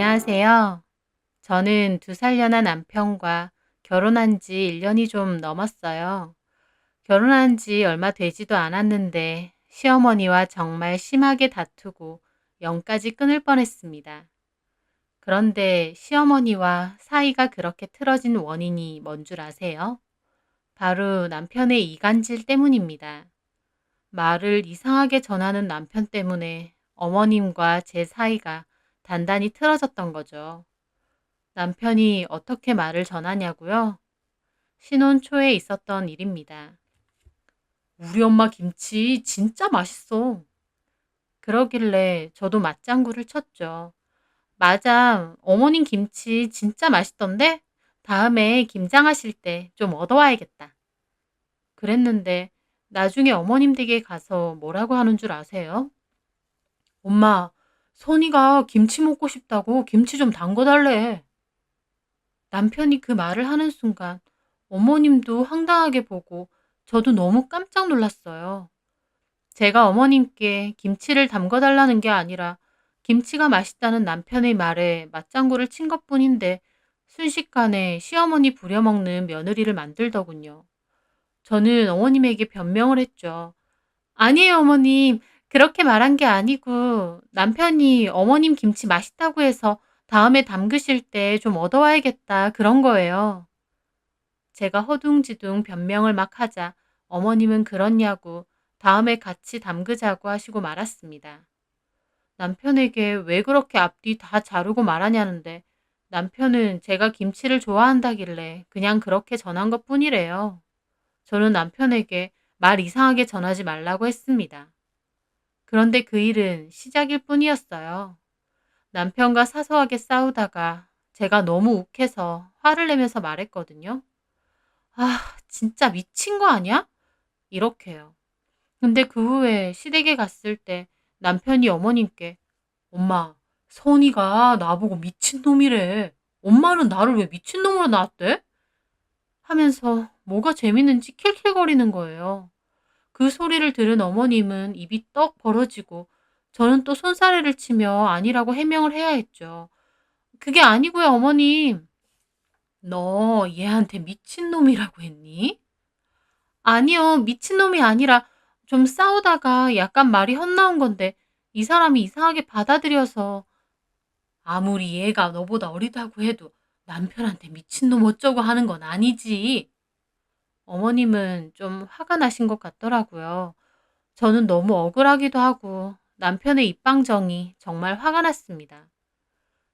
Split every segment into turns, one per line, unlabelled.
안녕하세요. 저는 2살 연하 남편과 결혼한 지 1년이 좀 넘었어요. 결혼한 지 얼마 되지도 않았는데 시어머니와 정말 심하게 다투고 영까지 끊을 뻔했습니다. 그런데 시어머니와 사이가 그렇게 틀어진 원인이 뭔 줄 아세요? 바로 남편의 이간질 때문입니다. 말을 이상하게 전하는 남편 때문에 어머님과 제 사이가 단단히 틀어졌던 거죠. 남편이 어떻게 말을 전하냐고요? 신혼 초에 있었던 일입니다. 우리 엄마 김치 진짜 맛있어. 그러길래 저도 맞장구를 쳤죠. 맞아, 어머님 김치 진짜 맛있던데? 다음에 김장하실 때 좀 얻어와야겠다. 그랬는데 나중에 어머님 댁에 가서 뭐라고 하는 줄 아세요? 엄마, 선이가 김치 먹고 싶다고 김치 좀 담궈달래. 남편이 그 말을 하는 순간 어머님도 황당하게 보고 저도 너무 깜짝 놀랐어요. 제가 어머님께 김치를 담궈달라는 게 아니라 김치가 맛있다는 남편의 말에 맞장구를 친 것뿐인데 순식간에 시어머니 부려먹는 며느리를 만들더군요. 저는 어머님에게 변명을 했죠. 아니에요, 어머님. 그렇게 말한 게 아니고 남편이 어머님 김치 맛있다고 해서 다음에 담그실 때 좀 얻어와야겠다 그런 거예요. 제가 허둥지둥 변명을 막 하자 어머님은 그렇냐고 다음에 같이 담그자고 하시고 말았습니다. 남편에게 왜 그렇게 앞뒤 다 자르고 말하냐는데 남편은 제가 김치를 좋아한다길래 그냥 그렇게 전한 것 뿐이래요. 저는 남편에게 말 이상하게 전하지 말라고 했습니다. 그런데 그 일은 시작일 뿐이었어요. 남편과 사소하게 싸우다가 제가 너무 욱해서 화를 내면서 말했거든요. 아, 진짜 미친 거 아니야? 이렇게요. 근데 그 후에 시댁에 갔을 때 남편이 어머님께 엄마, 선이가 나보고 미친놈이래. 엄마는 나를 왜 미친놈으로 낳았대? 하면서 뭐가 재밌는지 킬킬거리는 거예요. 그 소리를 들은 어머님은 입이 떡 벌어지고 저는 또 손사래를 치며 아니라고 해명을 해야 했죠. 그게 아니고요, 어머님. 너 얘한테 미친놈이라고 했니? 아니요. 미친놈이 아니라 좀 싸우다가 약간 말이 헛나온 건데 이 사람이 이상하게 받아들여서 아무리 얘가 너보다 어리다고 해도 남편한테 미친놈 어쩌고 하는 건 아니지. 어머님은 좀 화가 나신 것 같더라고요. 저는 너무 억울하기도 하고 남편의 입방정이 정말 화가 났습니다.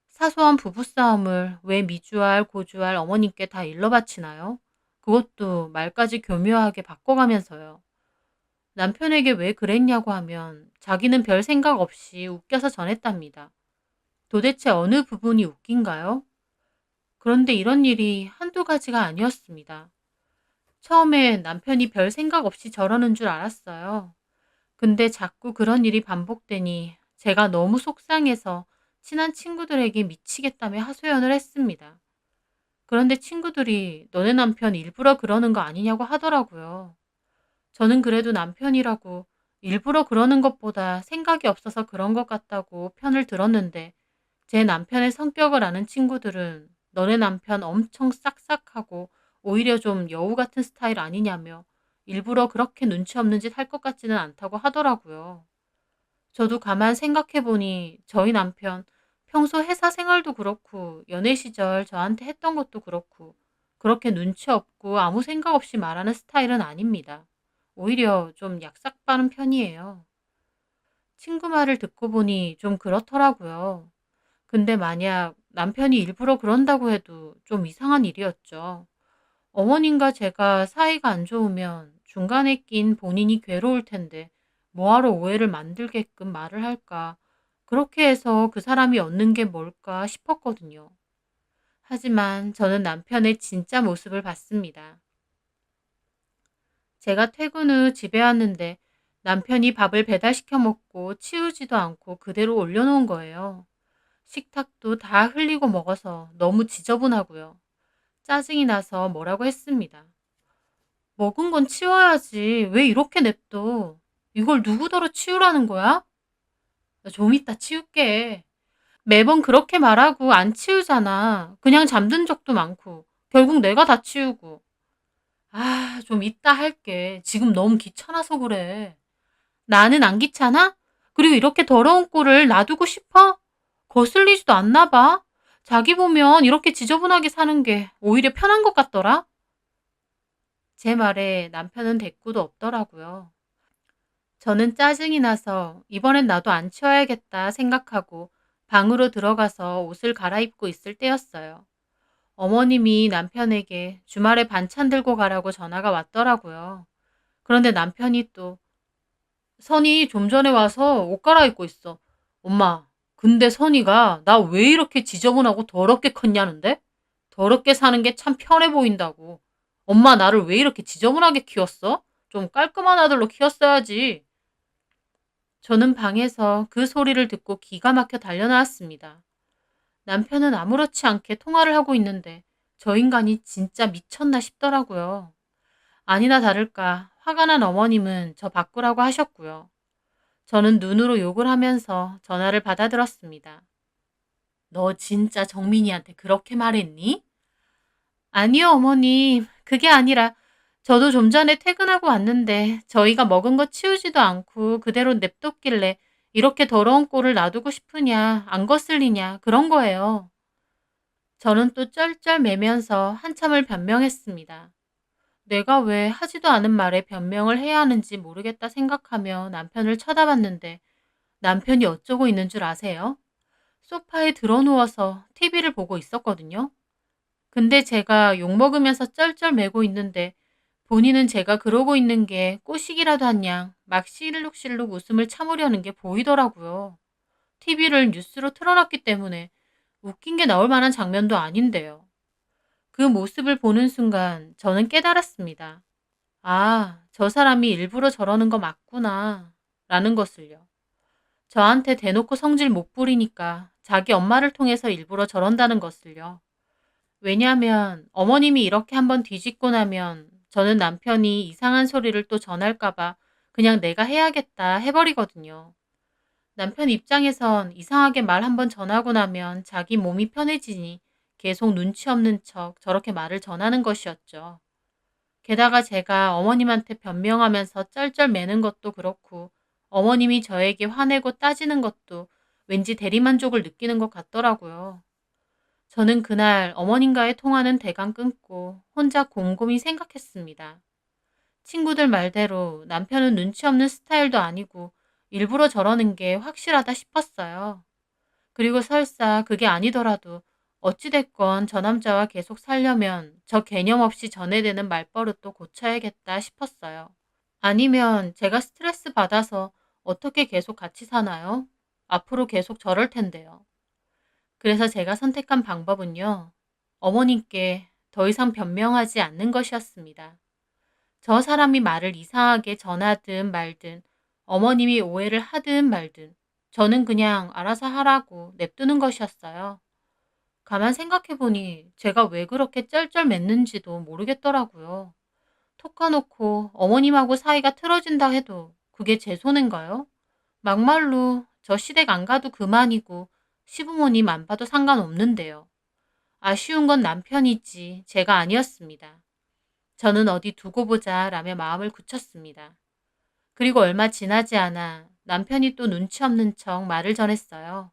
사소한 부부싸움을 왜 미주알 고주알 어머님께 다 일러 바치나요? 그것도 말까지 교묘하게 바꿔가면서요. 남편에게 왜 그랬냐고 하면 자기는 별 생각 없이 웃겨서 전했답니다. 도대체 어느 부분이 웃긴가요? 그런데 이런 일이 한두 가지가 아니었습니다. 처음에 남편이 별 생각 없이 저러는 줄 알았어요. 근데 자꾸 그런 일이 반복되니 제가 너무 속상해서 친한 친구들에게 미치겠다며 하소연을 했습니다. 그런데 친구들이 너네 남편 일부러 그러는 거 아니냐고 하더라고요. 저는 그래도 남편이라고 일부러 그러는 것보다 생각이 없어서 그런 것 같다고 편을 들었는데 제 남편의 성격을 아는 친구들은 너네 남편 엄청 싹싹하고 오히려 좀 여우 같은 스타일 아니냐며 일부러 그렇게 눈치 없는 짓 할 것 같지는 않다고 하더라고요. 저도 가만 생각해 보니 저희 남편 평소 회사 생활도 그렇고 연애 시절 저한테 했던 것도 그렇고 그렇게 눈치 없고 아무 생각 없이 말하는 스타일은 아닙니다. 오히려 좀 약삭 빠른 편이에요. 친구 말을 듣고 보니 좀 그렇더라고요. 근데 만약 남편이 일부러 그런다고 해도 좀 이상한 일이었죠. 어머님과 제가 사이가 안 좋으면 중간에 낀 본인이 괴로울 텐데 뭐하러 오해를 만들게끔 말을 할까. 그렇게 해서 그 사람이 얻는 게 뭘까 싶었거든요. 하지만 저는 남편의 진짜 모습을 봤습니다. 제가 퇴근 후 집에 왔는데 남편이 밥을 배달시켜 먹고 치우지도 않고 그대로 올려놓은 거예요. 식탁도 다 흘리고 먹어서 너무 지저분하고요. 짜증이 나서 뭐라고 했습니다. 먹은 건 치워야지. 왜 이렇게 냅둬? 이걸 누구더러 치우라는 거야? 나 좀 이따 치울게. 매번 그렇게 말하고 안 치우잖아. 그냥 잠든 적도 많고. 결국 내가 다 치우고. 아, 좀 이따 할게. 지금 너무 귀찮아서 그래. 나는 안 귀찮아? 그리고 이렇게 더러운 꼴을 놔두고 싶어? 거슬리지도 않나 봐. 자기 보면 이렇게 지저분하게 사는 게 오히려 편한 것 같더라. 제 말에 남편은 대꾸도 없더라고요. 저는 짜증이 나서 이번엔 나도 안 치워야겠다 생각하고 방으로 들어가서 옷을 갈아입고 있을 때였어요. 어머님이 남편에게 주말에 반찬 들고 가라고 전화가 왔더라고요. 그런데 남편이 또 선이 좀 전에 와서 옷 갈아입고 있어. 엄마, 근데 선이가 나 왜 이렇게 지저분하고 더럽게 컸냐는데? 더럽게 사는 게 참 편해 보인다고. 엄마 나를 왜 이렇게 지저분하게 키웠어? 좀 깔끔한 아들로 키웠어야지. 저는 방에서 그 소리를 듣고 기가 막혀 달려나왔습니다. 남편은 아무렇지 않게 통화를 하고 있는데 저 인간이 진짜 미쳤나 싶더라고요. 아니나 다를까 화가 난 어머님은 저 바꾸라고 하셨고요. 저는 눈으로 욕을 하면서 전화를 받아들었습니다. 너 진짜 정민이한테 그렇게 말했니? 아니요, 어머님. 그게 아니라 저도 좀 전에 퇴근하고 왔는데 저희가 먹은 거 치우지도 않고 그대로 냅뒀길래 이렇게 더러운 꼴을 놔두고 싶으냐, 안 거슬리냐, 그런 거예요. 저는 또 쩔쩔매면서 한참을 변명했습니다. 내가 왜 하지도 않은 말에 변명을 해야 하는지 모르겠다 생각하며 남편을 쳐다봤는데 남편이 어쩌고 있는 줄 아세요? 소파에 드러누워서 TV를 보고 있었거든요. 근데 제가 욕먹으면서 쩔쩔매고 있는데 본인은 제가 그러고 있는 게 꼬시기라도 한 양 막 실룩실룩 웃음을 참으려는 게 보이더라고요. TV를 뉴스로 틀어놨기 때문에 웃긴 게 나올 만한 장면도 아닌데요. 그 모습을 보는 순간 저는 깨달았습니다. 아, 저 사람이 일부러 저러는 거 맞구나. 라는 것을요. 저한테 대놓고 성질 못 부리니까 자기 엄마를 통해서 일부러 저런다는 것을요. 왜냐하면 어머님이 이렇게 한번 뒤집고 나면 저는 남편이 이상한 소리를 또 전할까봐 그냥 내가 해야겠다 해버리거든요. 남편 입장에선 이상하게 말 한번 전하고 나면 자기 몸이 편해지니 계속 눈치 없는 척 저렇게 말을 전하는 것이었죠. 게다가 제가 어머님한테 변명하면서 쩔쩔매는 것도 그렇고 어머님이 저에게 화내고 따지는 것도 왠지 대리만족을 느끼는 것 같더라고요. 저는 그날 어머님과의 통화는 대강 끊고 혼자 곰곰이 생각했습니다. 친구들 말대로 남편은 눈치 없는 스타일도 아니고 일부러 저러는 게 확실하다 싶었어요. 그리고 설사 그게 아니더라도 어찌됐건 저 남자와 계속 살려면 저 개념 없이 전해대는 말버릇도 고쳐야겠다 싶었어요. 아니면 제가 스트레스 받아서 어떻게 계속 같이 사나요? 앞으로 계속 저럴 텐데요. 그래서 제가 선택한 방법은요. 어머님께 더 이상 변명하지 않는 것이었습니다. 저 사람이 말을 이상하게 전하든 말든 어머님이 오해를 하든 말든 저는 그냥 알아서 하라고 냅두는 것이었어요. 가만 생각해보니 제가 왜 그렇게 쩔쩔맸는지도 모르겠더라고요. 톡 까놓고 어머님하고 사이가 틀어진다 해도 그게 제 손인가요? 막말로 저 시댁 안 가도 그만이고 시부모님 안 봐도 상관없는데요. 아쉬운 건 남편이지 제가 아니었습니다. 저는 어디 두고 보자 라며 마음을 굳혔습니다. 그리고 얼마 지나지 않아 남편이 또 눈치 없는 척 말을 전했어요.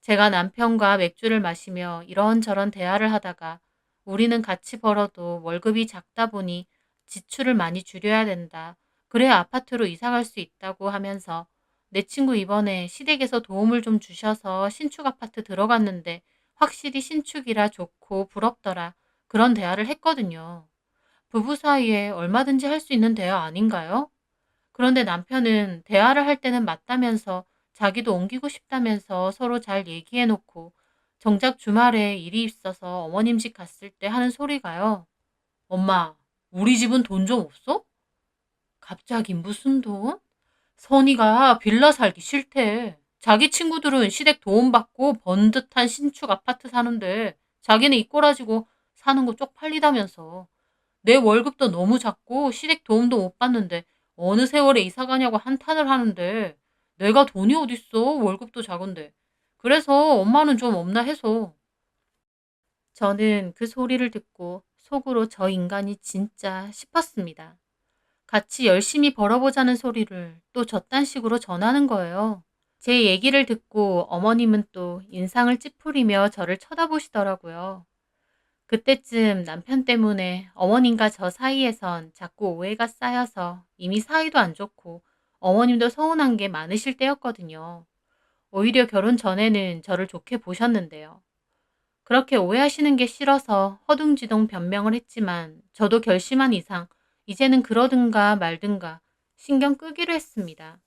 제가 남편과 맥주를 마시며 이런저런 대화를 하다가 우리는 같이 벌어도 월급이 작다 보니 지출을 많이 줄여야 된다. 그래야 아파트로 이사 갈 수 있다고 하면서 내 친구 이번에 시댁에서 도움을 좀 주셔서 신축 아파트 들어갔는데 확실히 신축이라 좋고 부럽더라. 그런 대화를 했거든요. 부부 사이에 얼마든지 할 수 있는 대화 아닌가요? 그런데 남편은 대화를 할 때는 맞다면서 자기도 옮기고 싶다면서 서로 잘 얘기해 놓고 정작 주말에 일이 있어서 어머님 집 갔을 때 하는 소리가요. 엄마, 우리 집은 돈 좀 없어? 갑자기 무슨 돈? 선이가 빌라 살기 싫대. 자기 친구들은 시댁 도움받고 번듯한 신축 아파트 사는데 자기는 이 꼬라지고 사는 거 쪽팔리다면서. 내 월급도 너무 작고 시댁 도움도 못 받는데 어느 세월에 이사 가냐고 한탄을 하는데 내가 돈이 어딨어 월급도 작은데. 그래서 엄마는 좀 없나 해서. 저는 그 소리를 듣고 속으로 저 인간이 진짜 싶었습니다. 같이 열심히 벌어보자는 소리를 또 저딴 식으로 전하는 거예요. 제 얘기를 듣고 어머님은 또 인상을 찌푸리며 저를 쳐다보시더라고요. 그때쯤 남편 때문에 어머님과 저 사이에선 자꾸 오해가 쌓여서 이미 사이도 안 좋고 어머님도 서운한 게 많으실 때였거든요. 오히려 결혼 전에는 저를 좋게 보셨는데요. 그렇게 오해하시는 게 싫어서 허둥지둥 변명을 했지만 저도 결심한 이상 이제는 그러든가 말든가 신경 끄기로 했습니다.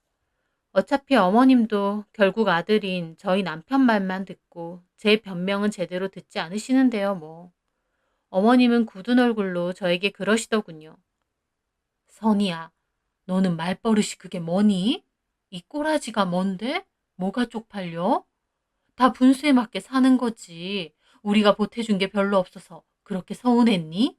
어차피 어머님도 결국 아들인 저희 남편 말만 듣고 제 변명은 제대로 듣지 않으시는데요, 뭐. 어머님은 굳은 얼굴로 저에게 그러시더군요. 선이야, 너는 말버릇이 그게 뭐니? 이 꼬라지가 뭔데? 뭐가 쪽팔려? 다 분수에 맞게 사는 거지. 우리가 보태준 게 별로 없어서 그렇게 서운했니?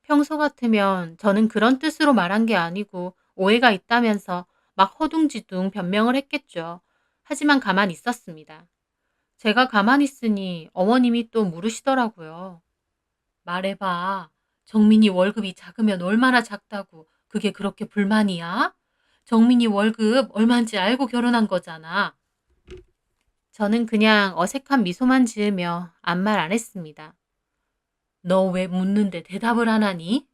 평소 같으면 저는 그런 뜻으로 말한 게 아니고 오해가 있다면서 막 허둥지둥 변명을 했겠죠. 하지만 가만히 있었습니다. 제가 가만히 있으니 어머님이 또 물으시더라고요. 말해봐. 정민이 월급이 작으면 얼마나 작다고 그게 그렇게 불만이야? 정민이 월급 얼마인지 알고 결혼한 거잖아. 저는 그냥 어색한 미소만 지으며 아무 말 안 했습니다. 너 왜 묻는데 대답을 안 하니?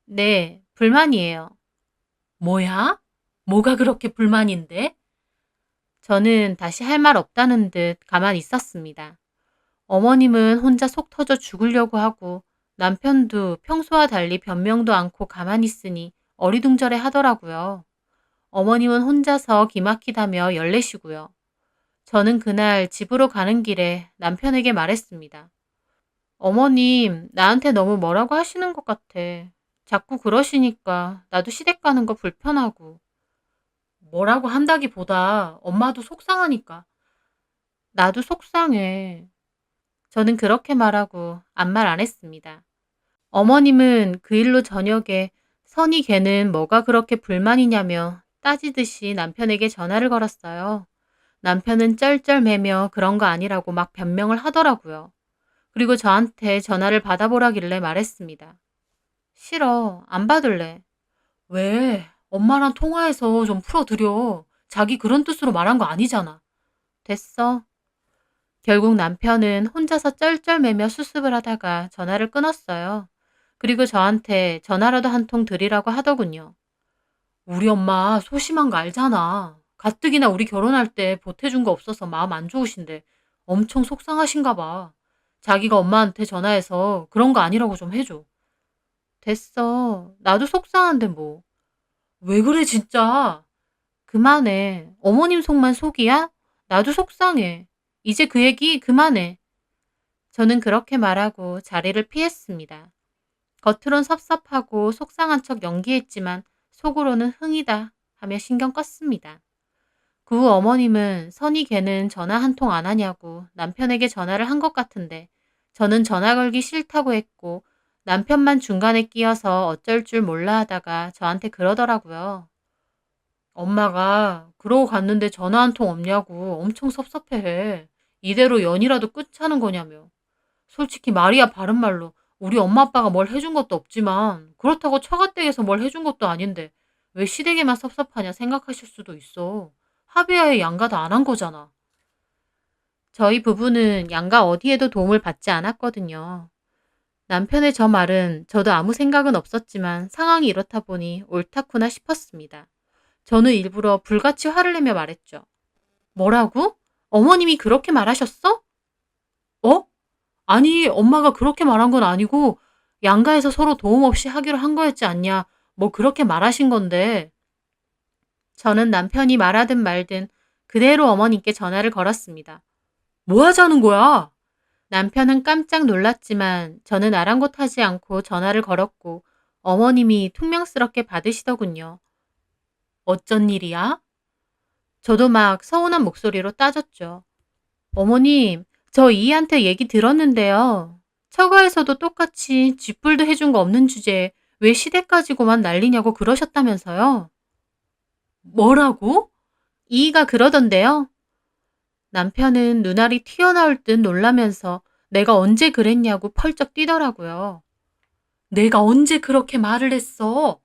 네, 불만이에요. 뭐야? 뭐가 그렇게 불만인데? 저는 다시 할 말 없다는 듯 가만히 있었습니다. 어머님은 혼자 속 터져 죽으려고 하고 남편도 평소와 달리 변명도 않고 가만히 있으니 어리둥절해 하더라고요. 어머님은 혼자서 기막히다며 열내시고요. 저는 그날 집으로 가는 길에 남편에게 말했습니다. 어머님, 나한테 너무 뭐라고 하시는 것 같아. 자꾸 그러시니까 나도 시댁 가는 거 불편하고. 뭐라고 한다기보다 엄마도 속상하니까. 나도 속상해. 저는 그렇게 말하고 아무 말 안 했습니다. 어머님은 그 일로 저녁에 선이 걔는 뭐가 그렇게 불만이냐며 따지듯이 남편에게 전화를 걸었어요. 남편은 쩔쩔매며 그런 거 아니라고 막 변명을 하더라고요. 그리고 저한테 전화를 받아보라길래 말했습니다. 싫어. 안 받을래. 왜? 엄마랑 통화해서 좀 풀어드려. 자기 그런 뜻으로 말한 거 아니잖아. 됐어. 결국 남편은 혼자서 쩔쩔매며 수습을 하다가 전화를 끊었어요. 그리고 저한테 전화라도 한 통 드리라고 하더군요. 우리 엄마 소심한 거 알잖아. 가뜩이나 우리 결혼할 때 보태준 거 없어서 마음 안 좋으신데 엄청 속상하신가 봐. 자기가 엄마한테 전화해서 그런 거 아니라고 좀 해줘. 됐어. 나도 속상한데 뭐. 왜 그래 진짜. 그만해. 어머님 속만 속이야? 나도 속상해. 이제 그 얘기 그만해. 저는 그렇게 말하고 자리를 피했습니다. 겉으론 섭섭하고 속상한 척 연기했지만 속으로는 흥이다 하며 신경 껐습니다. 그 후 어머님은 선이 걔는 전화 한 통 안 하냐고 남편에게 전화를 한 것 같은데 저는 전화 걸기 싫다고 했고 남편만 중간에 끼어서 어쩔 줄 몰라 하다가 저한테 그러더라고요. 엄마가 그러고 갔는데 전화 한 통 없냐고 엄청 섭섭해해. 이대로 연이라도 끝하는 거냐며. 솔직히 말이야 바른 말로 우리 엄마 아빠가 뭘 해준 것도 없지만 그렇다고 처가댁에서 뭘 해준 것도 아닌데 왜 시댁에만 섭섭하냐 생각하실 수도 있어. 합의하에 양가 다 안 한 거잖아. 저희 부부는 양가 어디에도 도움을 받지 않았거든요. 남편의 저 말은 저도 아무 생각은 없었지만 상황이 이렇다 보니 옳다구나 싶었습니다. 저는 일부러 불같이 화를 내며 말했죠. 뭐라고? 어머님이 그렇게 말하셨어? 어? 아니, 엄마가 그렇게 말한 건 아니고 양가에서 서로 도움 없이 하기로 한 거였지 않냐. 뭐 그렇게 말하신 건데. 저는 남편이 말하든 말든 그대로 어머님께 전화를 걸었습니다. 뭐 하자는 거야? 남편은 깜짝 놀랐지만 저는 아랑곳하지 않고 전화를 걸었고 어머님이 퉁명스럽게 받으시더군요. 어쩐 일이야? 저도 막 서운한 목소리로 따졌죠. 어머님, 저 이희한테 얘기 들었는데요. 처가에서도 똑같이 쥐뿔도 해준 거 없는 주제에 왜 시댁 가지고만 난리냐고 그러셨다면서요. 뭐라고? 이희가 그러던데요. 남편은 눈알이 튀어나올 듯 놀라면서 내가 언제 그랬냐고 펄쩍 뛰더라고요. 내가 언제 그렇게 말을 했어?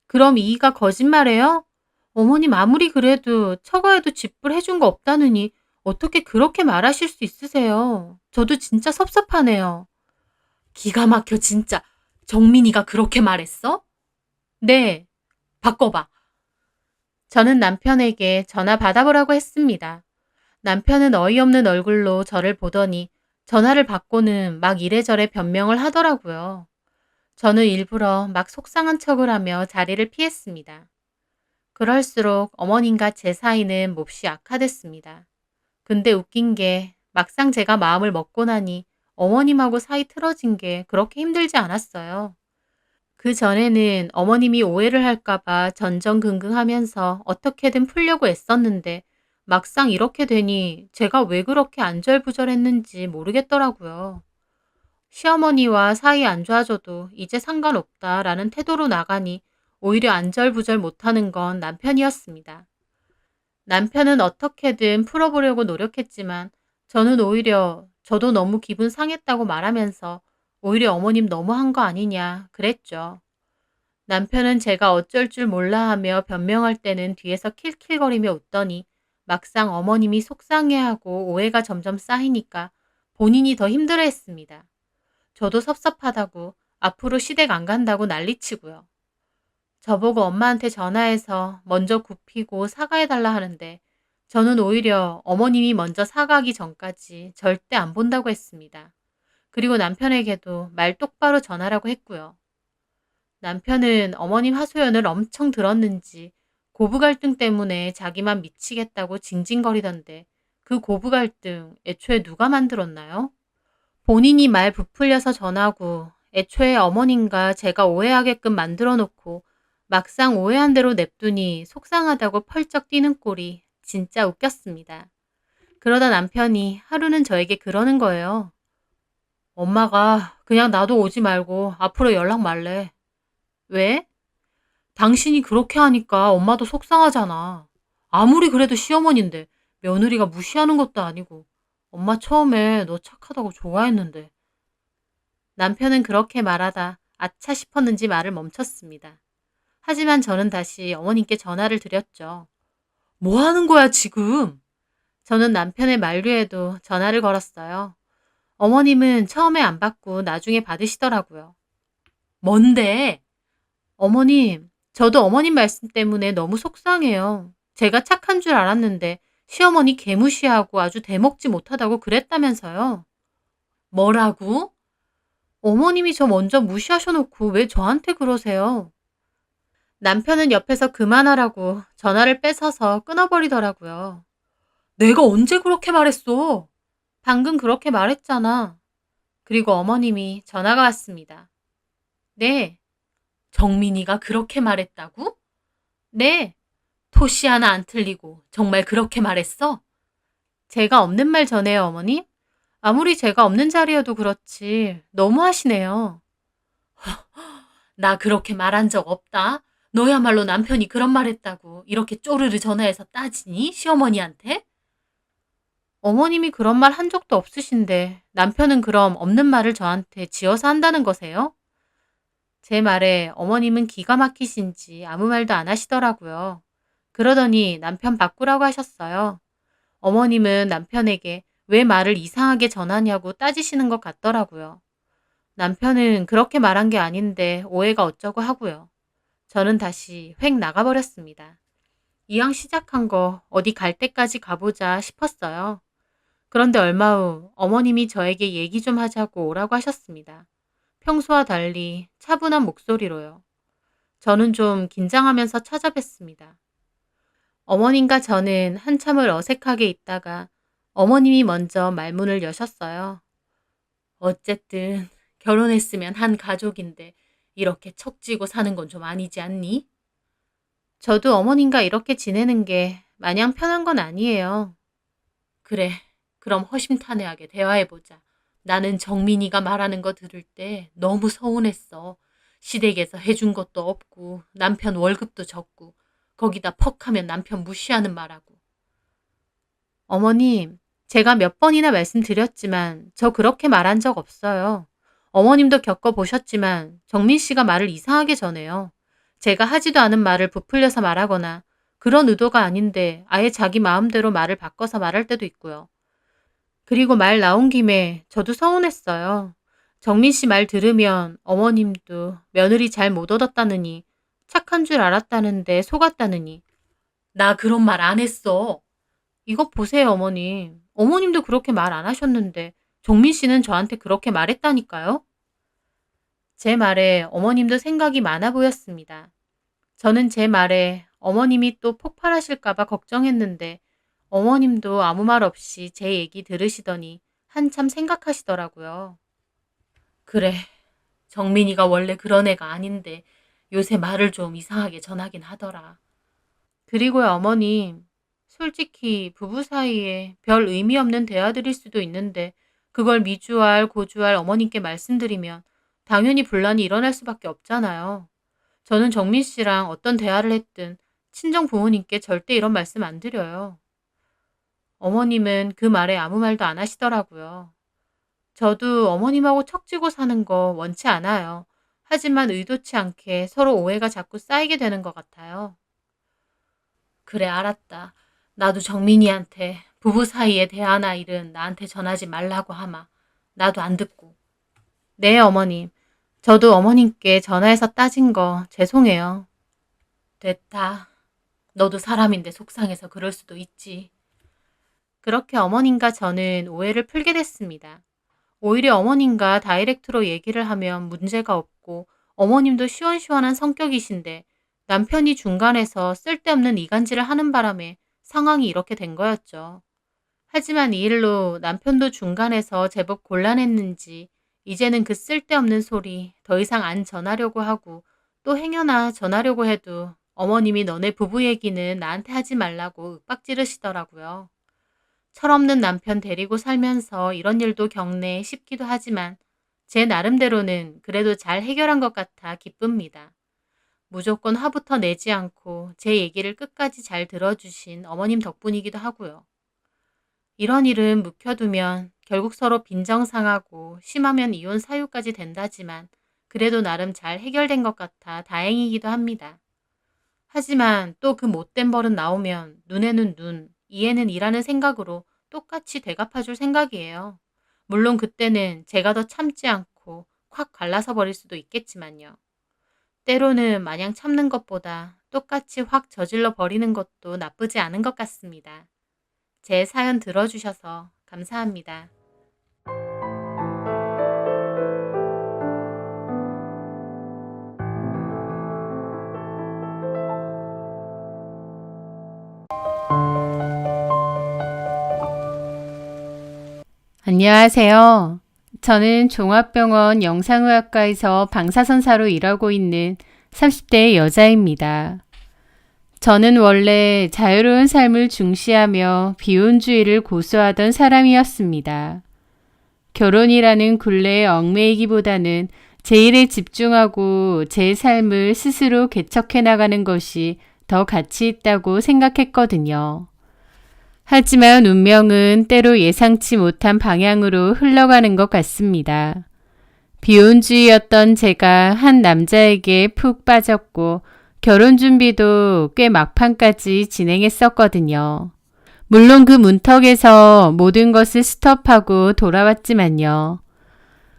그럼 이이가 거짓말해요? 어머님 아무리 그래도 처가에도 집불 해준 거 없다느니 어떻게 그렇게 말하실 수 있으세요? 저도 진짜 섭섭하네요. 기가 막혀 진짜. 정민이가 그렇게 말했어? 네. 바꿔봐. 저는 남편에게 전화 받아보라고 했습니다. 남편은 어이없는 얼굴로 저를 보더니 전화를 받고는 막 이래저래 변명을 하더라고요. 저는 일부러 막 속상한 척을 하며 자리를 피했습니다. 그럴수록 어머님과 제 사이는 몹시 악화됐습니다. 근데 웃긴 게 막상 제가 마음을 먹고 나니 어머님하고 사이 틀어진 게 그렇게 힘들지 않았어요. 그 전에는 어머님이 오해를 할까봐 전전긍긍하면서 어떻게든 풀려고 애썼는데 막상 이렇게 되니 제가 왜 그렇게 안절부절했는지 모르겠더라고요. 시어머니와 사이 안 좋아져도 이제 상관없다라는 태도로 나가니 오히려 안절부절 못하는 건 남편이었습니다. 남편은 어떻게든 풀어보려고 노력했지만 저는 오히려 저도 너무 기분 상했다고 말하면서 오히려 어머님 너무한 거 아니냐 그랬죠. 남편은 제가 어쩔 줄 몰라 하며 변명할 때는 뒤에서 킬킬거리며 웃더니 막상 어머님이 속상해하고 오해가 점점 쌓이니까 본인이 더 힘들어했습니다. 저도 섭섭하다고 앞으로 시댁 안 간다고 난리치고요. 저보고 엄마한테 전화해서 먼저 굽히고 사과해달라 하는데 저는 오히려 어머님이 먼저 사과하기 전까지 절대 안 본다고 했습니다. 그리고 남편에게도 말 똑바로 전하라고 했고요. 남편은 어머님 하소연을 엄청 들었는지 고부 갈등 때문에 자기만 미치겠다고 징징거리던데 그 고부 갈등 애초에 누가 만들었나요? 본인이 말 부풀려서 전하고 애초에 어머님과 제가 오해하게끔 만들어 놓고 막상 오해한 대로 냅두니 속상하다고 펄쩍 뛰는 꼴이 진짜 웃겼습니다. 그러다 남편이 하루는 저에게 그러는 거예요. 엄마가 그냥 나도 오지 말고 앞으로 연락 말래. 왜? 당신이 그렇게 하니까 엄마도 속상하잖아. 아무리 그래도 시어머니인데 며느리가 무시하는 것도 아니고 엄마 처음에 너 착하다고 좋아했는데. 남편은 그렇게 말하다 아차 싶었는지 말을 멈췄습니다. 하지만 저는 다시 어머님께 전화를 드렸죠. 뭐 하는 거야 지금? 저는 남편의 만류에도 전화를 걸었어요. 어머님은 처음에 안 받고 나중에 받으시더라고요. 뭔데? 어머님, 저도 어머님 말씀 때문에 너무 속상해요. 제가 착한 줄 알았는데 시어머니 개무시하고 아주 대먹지 못하다고 그랬다면서요. 뭐라고? 어머님이 저 먼저 무시하셔놓고 왜 저한테 그러세요? 남편은 옆에서 그만하라고 전화를 뺏어서 끊어버리더라고요. 내가 언제 그렇게 말했어? 방금 그렇게 말했잖아. 그리고 어머님이 전화가 왔습니다. 네. 정민이가 그렇게 말했다고? 네. 토시 하나 안 틀리고 정말 그렇게 말했어? 제가 없는 말 전해요, 어머님? 아무리 제가 없는 자리여도 그렇지. 너무 하시네요. 나 그렇게 말한 적 없다. 너야말로 남편이 그런 말 했다고 이렇게 쪼르르 전화해서 따지니? 시어머니한테? 어머님이 그런 말 한 적도 없으신데 남편은 그럼 없는 말을 저한테 지어서 한다는 거세요? 제 말에 어머님은 기가 막히신지 아무 말도 안 하시더라고요. 그러더니 남편 바꾸라고 하셨어요. 어머님은 남편에게 왜 말을 이상하게 전하냐고 따지시는 것 같더라고요. 남편은 그렇게 말한 게 아닌데 오해가 어쩌고 하고요. 저는 다시 획 나가버렸습니다. 이왕 시작한 거 어디 갈 때까지 가보자 싶었어요. 그런데 얼마 후 어머님이 저에게 얘기 좀 하자고 오라고 하셨습니다. 평소와 달리 차분한 목소리로요. 저는 좀 긴장하면서 찾아뵀습니다. 어머님과 저는 한참을 어색하게 있다가 어머님이 먼저 말문을 여셨어요. 어쨌든 결혼했으면 한 가족인데 이렇게 척지고 사는 건 좀 아니지 않니? 저도 어머님과 이렇게 지내는 게 마냥 편한 건 아니에요. 그래, 그럼 허심탄회하게 대화해보자. 나는 정민이가 말하는 거 들을 때 너무 서운했어. 시댁에서 해준 것도 없고 남편 월급도 적고 거기다 퍽하면 남편 무시하는 말하고. 어머님, 제가 몇 번이나 말씀드렸지만 저 그렇게 말한 적 없어요. 어머님도 겪어보셨지만 정민 씨가 말을 이상하게 전해요. 제가 하지도 않은 말을 부풀려서 말하거나 그런 의도가 아닌데 아예 자기 마음대로 말을 바꿔서 말할 때도 있고요. 그리고 말 나온 김에 저도 서운했어요. 정민 씨 말 들으면 어머님도 며느리 잘 못 얻었다느니 착한 줄 알았다는데 속았다느니 나 그런 말 안 했어. 이것 보세요, 어머님. 어머님도 그렇게 말 안 하셨는데 정민 씨는 저한테 그렇게 말했다니까요. 제 말에 어머님도 생각이 많아 보였습니다. 저는 제 말에 어머님이 또 폭발하실까봐 걱정했는데 어머님도 아무 말 없이 제 얘기 들으시더니 한참 생각하시더라고요. 그래, 정민이가 원래 그런 애가 아닌데 요새 말을 좀 이상하게 전하긴 하더라. 그리고요, 어머님. 솔직히 부부 사이에 별 의미 없는 대화들일 수도 있는데 그걸 미주알, 고주알 어머님께 말씀드리면 당연히 분란이 일어날 수밖에 없잖아요. 저는 정민 씨랑 어떤 대화를 했든 친정 부모님께 절대 이런 말씀 안 드려요. 어머님은 그 말에 아무 말도 안 하시더라고요. 저도 어머님하고 척지고 사는 거 원치 않아요. 하지만 의도치 않게 서로 오해가 자꾸 쌓이게 되는 것 같아요. 그래, 알았다. 나도 정민이한테 부부 사이의 대화나 일은 나한테 전하지 말라고 하마. 나도 안 듣고. 네, 어머님. 저도 어머님께 전화해서 따진 거 죄송해요. 됐다. 너도 사람인데 속상해서 그럴 수도 있지. 그렇게 어머님과 저는 오해를 풀게 됐습니다. 오히려 어머님과 다이렉트로 얘기를 하면 문제가 없고 어머님도 시원시원한 성격이신데 남편이 중간에서 쓸데없는 이간질을 하는 바람에 상황이 이렇게 된 거였죠. 하지만 이 일로 남편도 중간에서 제법 곤란했는지 이제는 그 쓸데없는 소리 더 이상 안 전하려고 하고 또 행여나 전하려고 해도 어머님이 너네 부부 얘기는 나한테 하지 말라고 윽박 지르시더라고요. 철없는 남편 데리고 살면서 이런 일도 겪네 싶기도 하지만 제 나름대로는 그래도 잘 해결한 것 같아 기쁩니다. 무조건 화부터 내지 않고 제 얘기를 끝까지 잘 들어주신 어머님 덕분이기도 하고요. 이런 일은 묵혀두면 결국 서로 빈정상하고 심하면 이혼 사유까지 된다지만 그래도 나름 잘 해결된 것 같아 다행이기도 합니다. 하지만 또 그 못된 버릇 나오면 눈에는 눈, 이에는 이라는 생각으로 똑같이 되갚아줄 생각이에요. 물론 그때는 제가 더 참지 않고 콱 갈라서 버릴 수도 있겠지만요. 때로는 마냥 참는 것보다 똑같이 확 저질러 버리는 것도 나쁘지 않은 것 같습니다. 제 사연 들어주셔서 감사합니다. 안녕하세요. 저는 종합병원 영상의학과에서 방사선사로 일하고 있는 30대 여자입니다. 저는 원래 자유로운 삶을 중시하며 비혼주의를 고수하던 사람이었습니다. 결혼이라는 굴레에 얽매이기보다는 제 일에 집중하고 제 삶을 스스로 개척해 나가는 것이 더 가치 있다고 생각했거든요. 하지만 운명은 때로 예상치 못한 방향으로 흘러가는 것 같습니다. 비혼주의였던 제가 한 남자에게 푹 빠졌고 결혼 준비도 꽤 막판까지 진행했었거든요. 물론 그 문턱에서 모든 것을 스톱하고 돌아왔지만요.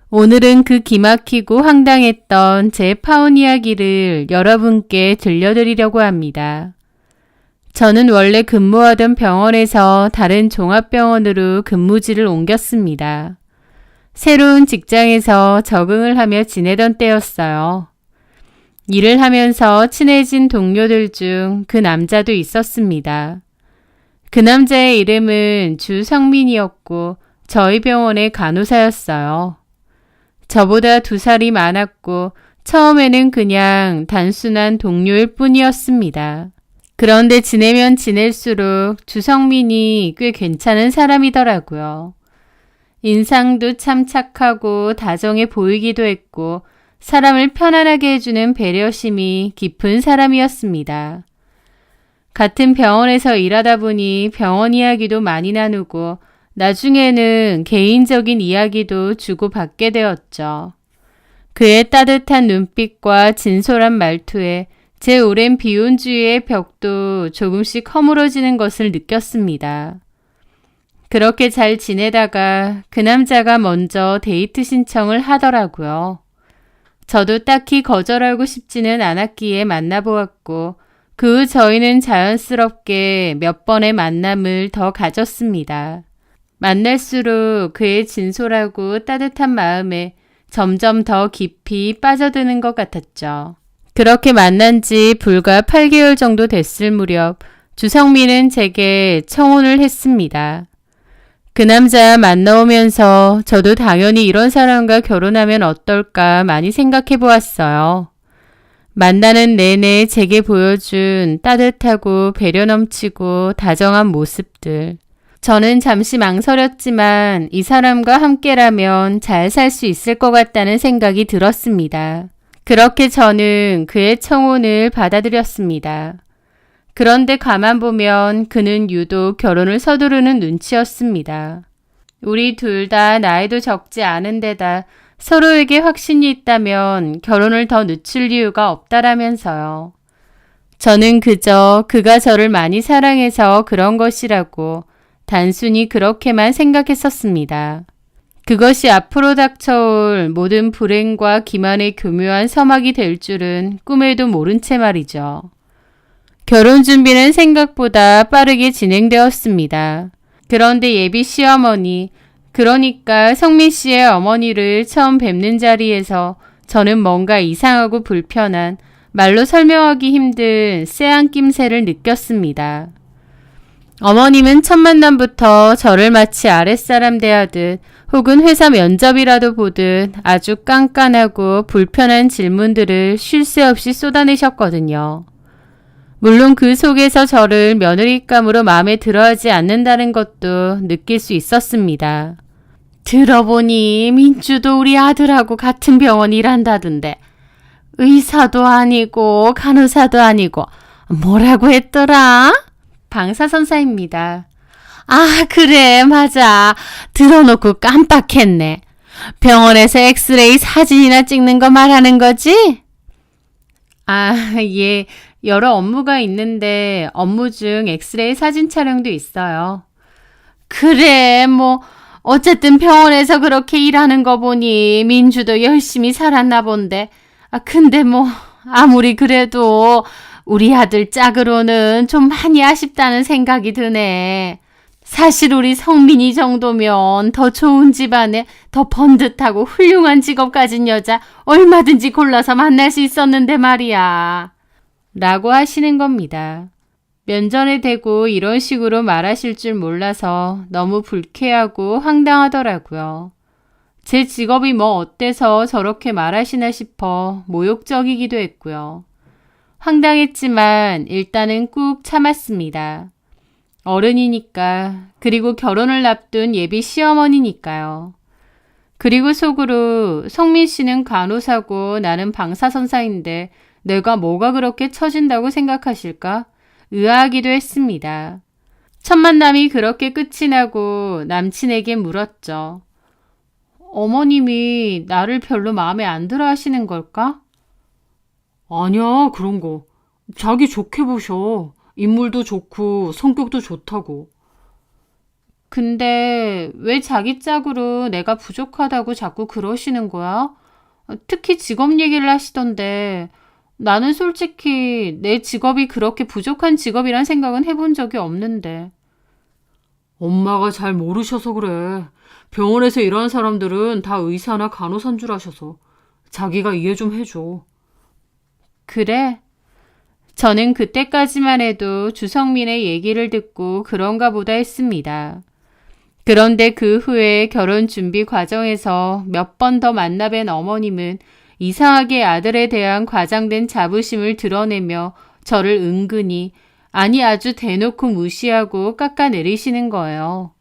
오늘은 그 기막히고 황당했던 제 파혼 이야기를 여러분께 들려드리려고 합니다. 저는 원래 근무하던 병원에서 다른 종합병원으로 근무지를 옮겼습니다. 새로운 직장에서 적응을 하며 지내던 때였어요. 일을 하면서 친해진 동료들 중 그 남자도 있었습니다. 그 남자의 이름은 주성민이었고 저희 병원의 간호사였어요. 저보다 2살이 많았고 처음에는 그냥 단순한 동료일 뿐이었습니다. 그런데 지내면 지낼수록 주성민이 꽤 괜찮은 사람이더라고요. 인상도 참 착하고 다정해 보이기도 했고 사람을 편안하게 해주는 배려심이 깊은 사람이었습니다. 같은 병원에서 일하다 보니 병원 이야기도 많이 나누고 나중에는 개인적인 이야기도 주고받게 되었죠. 그의 따뜻한 눈빛과 진솔한 말투에 제 오랜 비혼주의의 벽도 조금씩 허물어지는 것을 느꼈습니다. 그렇게 잘 지내다가 그 남자가 먼저 데이트 신청을 하더라고요. 저도 딱히 거절하고 싶지는 않았기에 만나보았고 그 후 저희는 자연스럽게 몇 번의 만남을 더 가졌습니다. 만날수록 그의 진솔하고 따뜻한 마음에 점점 더 깊이 빠져드는 것 같았죠. 그렇게 만난 지 불과 8개월 정도 됐을 무렵 주성민은 제게 청혼을 했습니다. 그 남자 만나오면서 저도 당연히 이런 사람과 결혼하면 어떨까 많이 생각해 보았어요. 만나는 내내 제게 보여준 따뜻하고 배려 넘치고 다정한 모습들. 저는 잠시 망설였지만 이 사람과 함께라면 잘 살 수 있을 것 같다는 생각이 들었습니다. 그렇게 저는 그의 청혼을 받아들였습니다. 그런데 가만 보면 그는 유독 결혼을 서두르는 눈치였습니다. 우리 둘 다 나이도 적지 않은 데다 서로에게 확신이 있다면 결혼을 더 늦출 이유가 없다라면서요. 저는 그저 그가 저를 많이 사랑해서 그런 것이라고 단순히 그렇게만 생각했었습니다. 그것이 앞으로 닥쳐올 모든 불행과 기만의 교묘한 서막이 될 줄은 꿈에도 모른 채 말이죠. 결혼 준비는 생각보다 빠르게 진행되었습니다. 그런데 예비 시어머니, 그러니까 성민 씨의 어머니를 처음 뵙는 자리에서 저는 뭔가 이상하고 불편한, 말로 설명하기 힘든 쎄한 낌새를 느꼈습니다. 어머님은 첫 만남부터 저를 마치 아랫사람 대하듯 혹은 회사 면접이라도 보듯 아주 깐깐하고 불편한 질문들을 쉴 새 없이 쏟아내셨거든요. 물론 그 속에서 저를 며느리감으로 마음에 들어하지 않는다는 것도 느낄 수 있었습니다. 들어보니 민주도 우리 아들하고 같은 병원 일한다던데 의사도 아니고 간호사도 아니고 뭐라고 했더라? 방사선사입니다. 아, 그래, 맞아. 들어놓고 깜빡했네. 병원에서 엑스레이 사진이나 찍는 거 말하는 거지? 아, 예. 여러 업무가 있는데 업무 중 엑스레이 사진 촬영도 있어요. 그래, 뭐 어쨌든 병원에서 그렇게 일하는 거 보니 민주도 열심히 살았나 본데. 아, 근데 뭐 아무리 그래도 우리 아들 짝으로는 좀 많이 아쉽다는 생각이 드네. 사실 우리 성민이 정도면 더 좋은 집안에 더 번듯하고 훌륭한 직업 가진 여자 얼마든지 골라서 만날 수 있었는데 말이야. 라고 하시는 겁니다. 면전에 대고 이런 식으로 말하실 줄 몰라서 너무 불쾌하고 황당하더라고요. 제 직업이 뭐 어때서 저렇게 말하시나 싶어 모욕적이기도 했고요. 황당했지만 일단은 꾹 참았습니다. 어른이니까, 그리고 결혼을 앞둔 예비 시어머니니까요. 그리고 속으로 성민 씨는 간호사고 나는 방사선사인데 내가 뭐가 그렇게 처진다고 생각하실까? 의아하기도 했습니다. 첫 만남이 그렇게 끝이 나고 남친에게 물었죠. 어머님이 나를 별로 마음에 안 들어 하시는 걸까? 아니야, 그런 거. 자기 좋게 보셔. 인물도 좋고 성격도 좋다고. 근데 왜 자기 짝으로 내가 부족하다고 자꾸 그러시는 거야? 특히 직업 얘기를 하시던데 나는 솔직히 내 직업이 그렇게 부족한 직업이란 생각은 해본 적이 없는데. 엄마가 잘 모르셔서 그래. 병원에서 일하는 사람들은 다 의사나 간호사인 줄 아셔서. 자기가 이해 좀 해줘. 그래? 저는 그때까지만 해도 주성민의 얘기를 듣고 그런가 보다 했습니다. 그런데 그 후에 결혼 준비 과정에서 몇 번 더 만나뵌 어머님은 이상하게 아들에 대한 과장된 자부심을 드러내며 저를 은근히, 아니 아주 대놓고 무시하고 깎아내리시는 거예요.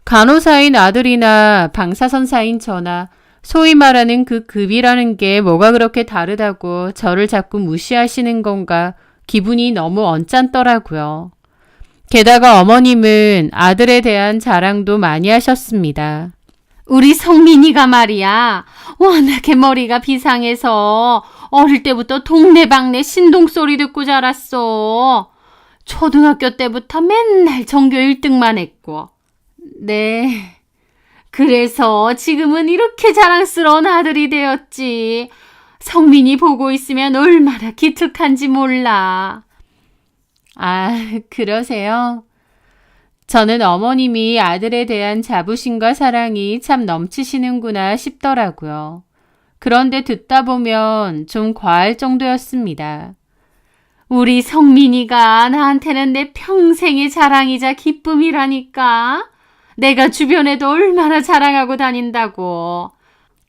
간호사인 아들이나 방사선사인 저나 소위 말하는 그 급이라는 게 뭐가 그렇게 다르다고 저를 자꾸 무시하시는 건가 기분이 너무 언짢더라고요. 게다가 어머님은 아들에 대한 자랑도 많이 하셨습니다. 우리 성민이가 말이야, 워낙에 머리가 비상해서 어릴 때부터 동네방네 신동소리 듣고 자랐어. 초등학교 때부터 맨날 전교 1등만 했고. 네, 그래서 지금은 이렇게 자랑스러운 아들이 되었지. 성민이 보고 있으면 얼마나 기특한지 몰라. 아, 그러세요? 저는 어머님이 아들에 대한 자부심과 사랑이 참 넘치시는구나 싶더라고요. 그런데 듣다 보면 좀 과할 정도였습니다. 우리 성민이가 나한테는 내 평생의 자랑이자 기쁨이라니까. 내가 주변에도 얼마나 자랑하고 다닌다고.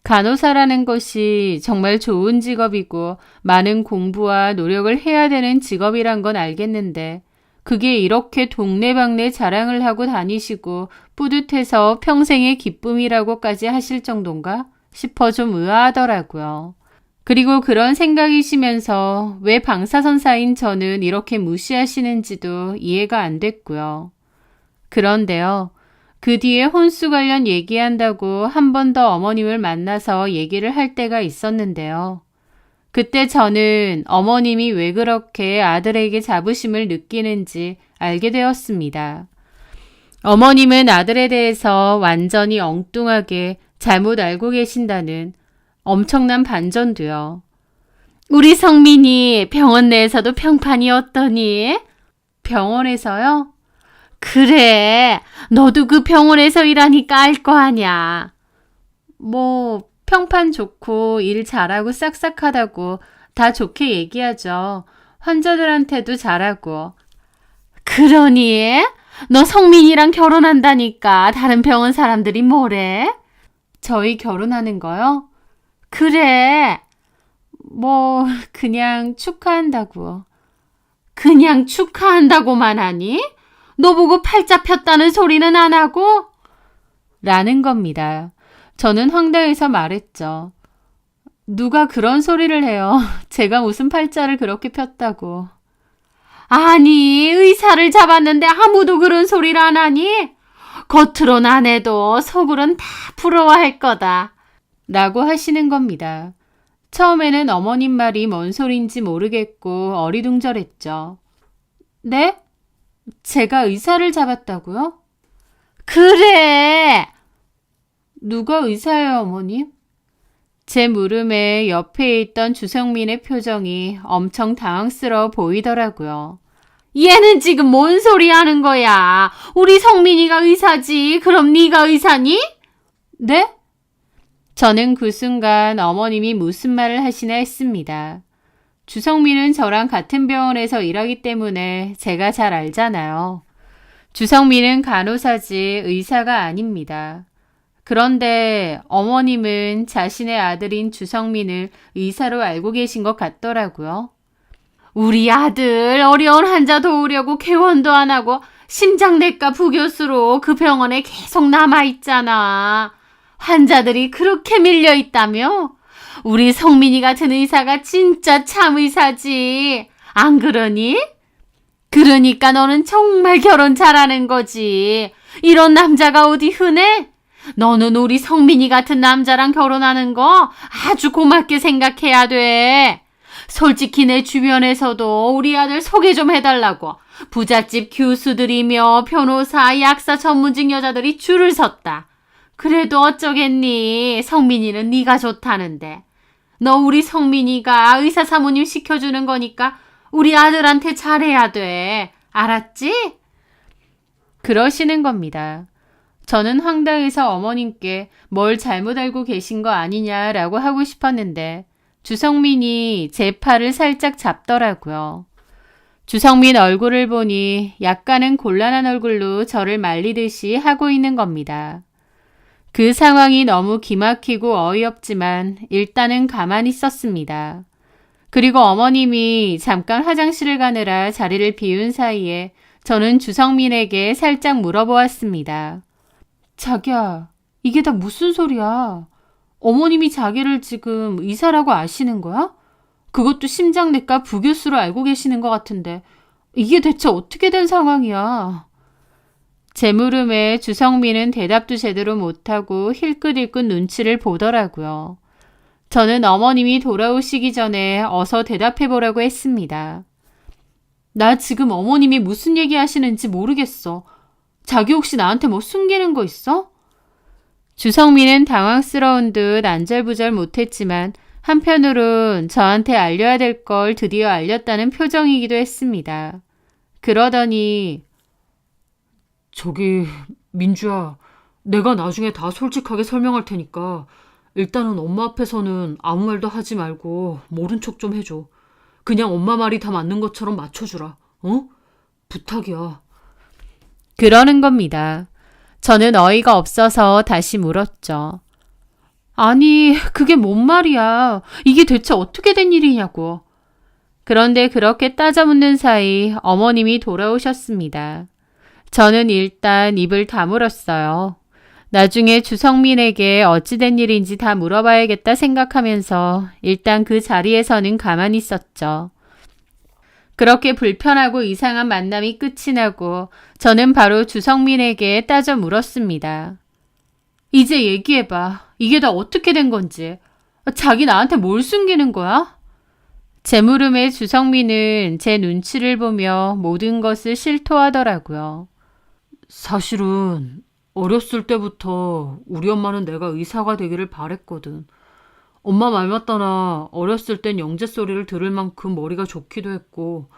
간호사라는 것이 정말 좋은 직업이고 많은 공부와 노력을 해야 되는 직업이란 건 알겠는데 그게 이렇게 동네방네 자랑을 하고 다니시고 뿌듯해서 평생의 기쁨이라고까지 하실 정도인가 싶어 좀 의아하더라고요. 그리고 그런 생각이시면서 왜 방사선사인 저는 이렇게 무시하시는지도 이해가 안 됐고요. 그런데요. 그 뒤에 혼수 관련 얘기한다고 한 번 더 어머님을 만나서 얘기를 할 때가 있었는데요. 그때 저는 어머님이 왜 그렇게 아들에게 자부심을 느끼는지 알게 되었습니다. 어머님은 아들에 대해서 완전히 엉뚱하게 잘못 알고 계신다는 엄청난 반전도요. 우리 성민이 병원 내에서도 평판이었더니? 병원에서요? 그래, 너도 그 병원에서 일하니까 알 거 아냐. 뭐 평판 좋고 일 잘하고 싹싹하다고 다 좋게 얘기하죠. 환자들한테도 잘하고. 그러니 너 성민이랑 결혼한다니까 다른 병원 사람들이 뭐래? 저희 결혼하는 거요? 그래. 뭐 그냥 축하한다고. 그냥 축하한다고만 하니? 너 보고 팔자 폈다는 소리는 안 하고? 라는 겁니다. 저는 황당해서 말했죠. 누가 그런 소리를 해요. 제가 무슨 팔자를 그렇게 폈다고. 아니, 의사를 잡았는데 아무도 그런 소리를 안 하니? 겉으론 안 해도 속으론 다 부러워할 거다. 라고 하시는 겁니다. 처음에는 어머님 말이 뭔 소린지 모르겠고 어리둥절했죠. 네? 제가 의사를 잡았다고요? 그래! 누가 의사예요, 어머님? 제 물음에 옆에 있던 주성민의 표정이 엄청 당황스러워 보이더라고요. 얘는 지금 뭔 소리 하는 거야? 우리 성민이가 의사지. 그럼 네가 의사니? 네? 저는 그 순간 어머님이 무슨 말을 하시나 했습니다. 주성민은 저랑 같은 병원에서 일하기 때문에 제가 잘 알잖아요. 주성민은 간호사지 의사가 아닙니다. 그런데 어머님은 자신의 아들인 주성민을 의사로 알고 계신 것 같더라고요. 우리 아들 어려운 환자 도우려고 개원도 안 하고 심장내과 부교수로 그 병원에 계속 남아있잖아. 환자들이 그렇게 밀려있다며? 우리 성민이 같은 의사가 진짜 참 의사지. 안 그러니? 그러니까 너는 정말 결혼 잘하는 거지. 이런 남자가 어디 흔해? 너는 우리 성민이 같은 남자랑 결혼하는 거 아주 고맙게 생각해야 돼. 솔직히 내 주변에서도 우리 아들 소개 좀 해달라고 부잣집 교수들이며 변호사, 약사 전문직 여자들이 줄을 섰다. 그래도 어쩌겠니? 성민이는 네가 좋다는데. 너 우리 성민이가 의사 사모님 시켜주는 거니까 우리 아들한테 잘해야 돼. 알았지? 그러시는 겁니다. 저는 황당해서 어머님께 뭘 잘못 알고 계신 거 아니냐라고 하고 싶었는데 주성민이 제 팔을 살짝 잡더라고요. 주성민 얼굴을 보니 약간은 곤란한 얼굴로 저를 말리듯이 하고 있는 겁니다. 그 상황이 너무 기막히고 어이없지만 일단은 가만히 있었습니다. 그리고 어머님이 잠깐 화장실을 가느라 자리를 비운 사이에 저는 주성민에게 살짝 물어보았습니다. 자기야, 이게 다 무슨 소리야? 어머님이 자기를 지금 의사라고 아시는 거야?
그것도 심장내과 부교수로 알고 계시는 것 같은데 이게 대체 어떻게 된 상황이야?
제 물음에 주성민은 대답도 제대로 못하고 힐끗힐끗 눈치를 보더라고요. 저는 어머님이 돌아오시기 전에 어서 대답해보라고 했습니다.
나 지금 어머님이 무슨 얘기 하시는지 모르겠어. 자기 혹시 나한테 뭐 숨기는 거 있어?
주성민은 당황스러운 듯 안절부절 못했지만 한편으론 저한테 알려야 될 걸 드디어 알렸다는 표정이기도 했습니다. 그러더니
저기 민주야, 내가 나중에 다 솔직하게 설명할 테니까 일단은 엄마 앞에서는 아무 말도 하지 말고 모른 척 좀 해줘. 그냥 엄마 말이 다 맞는 것처럼 맞춰주라. 어? 부탁이야.
그러는 겁니다. 저는 어이가 없어서 다시 물었죠.
아니, 그게 뭔 말이야. 이게 대체 어떻게 된 일이냐고.
그런데 그렇게 따져 묻는 사이 어머님이 돌아오셨습니다. 저는 일단 입을 다물었어요. 나중에 주성민에게 어찌된 일인지 다 물어봐야겠다 생각하면서 일단 그 자리에서는 가만히 있었죠. 그렇게 불편하고 이상한 만남이 끝이 나고 저는 바로 주성민에게 따져 물었습니다.
이제 얘기해봐. 이게 다 어떻게 된 건지. 자기 나한테 뭘 숨기는 거야?
제 물음에 주성민은 제 눈치를 보며 모든 것을 실토하더라고요.
사실은 어렸을 때부터 우리 엄마는 내가 의사가 되기를 바랬거든. 엄마 말 맞다나 어렸을 땐 영재 소리를 들을 만큼 머리가 좋기도 했고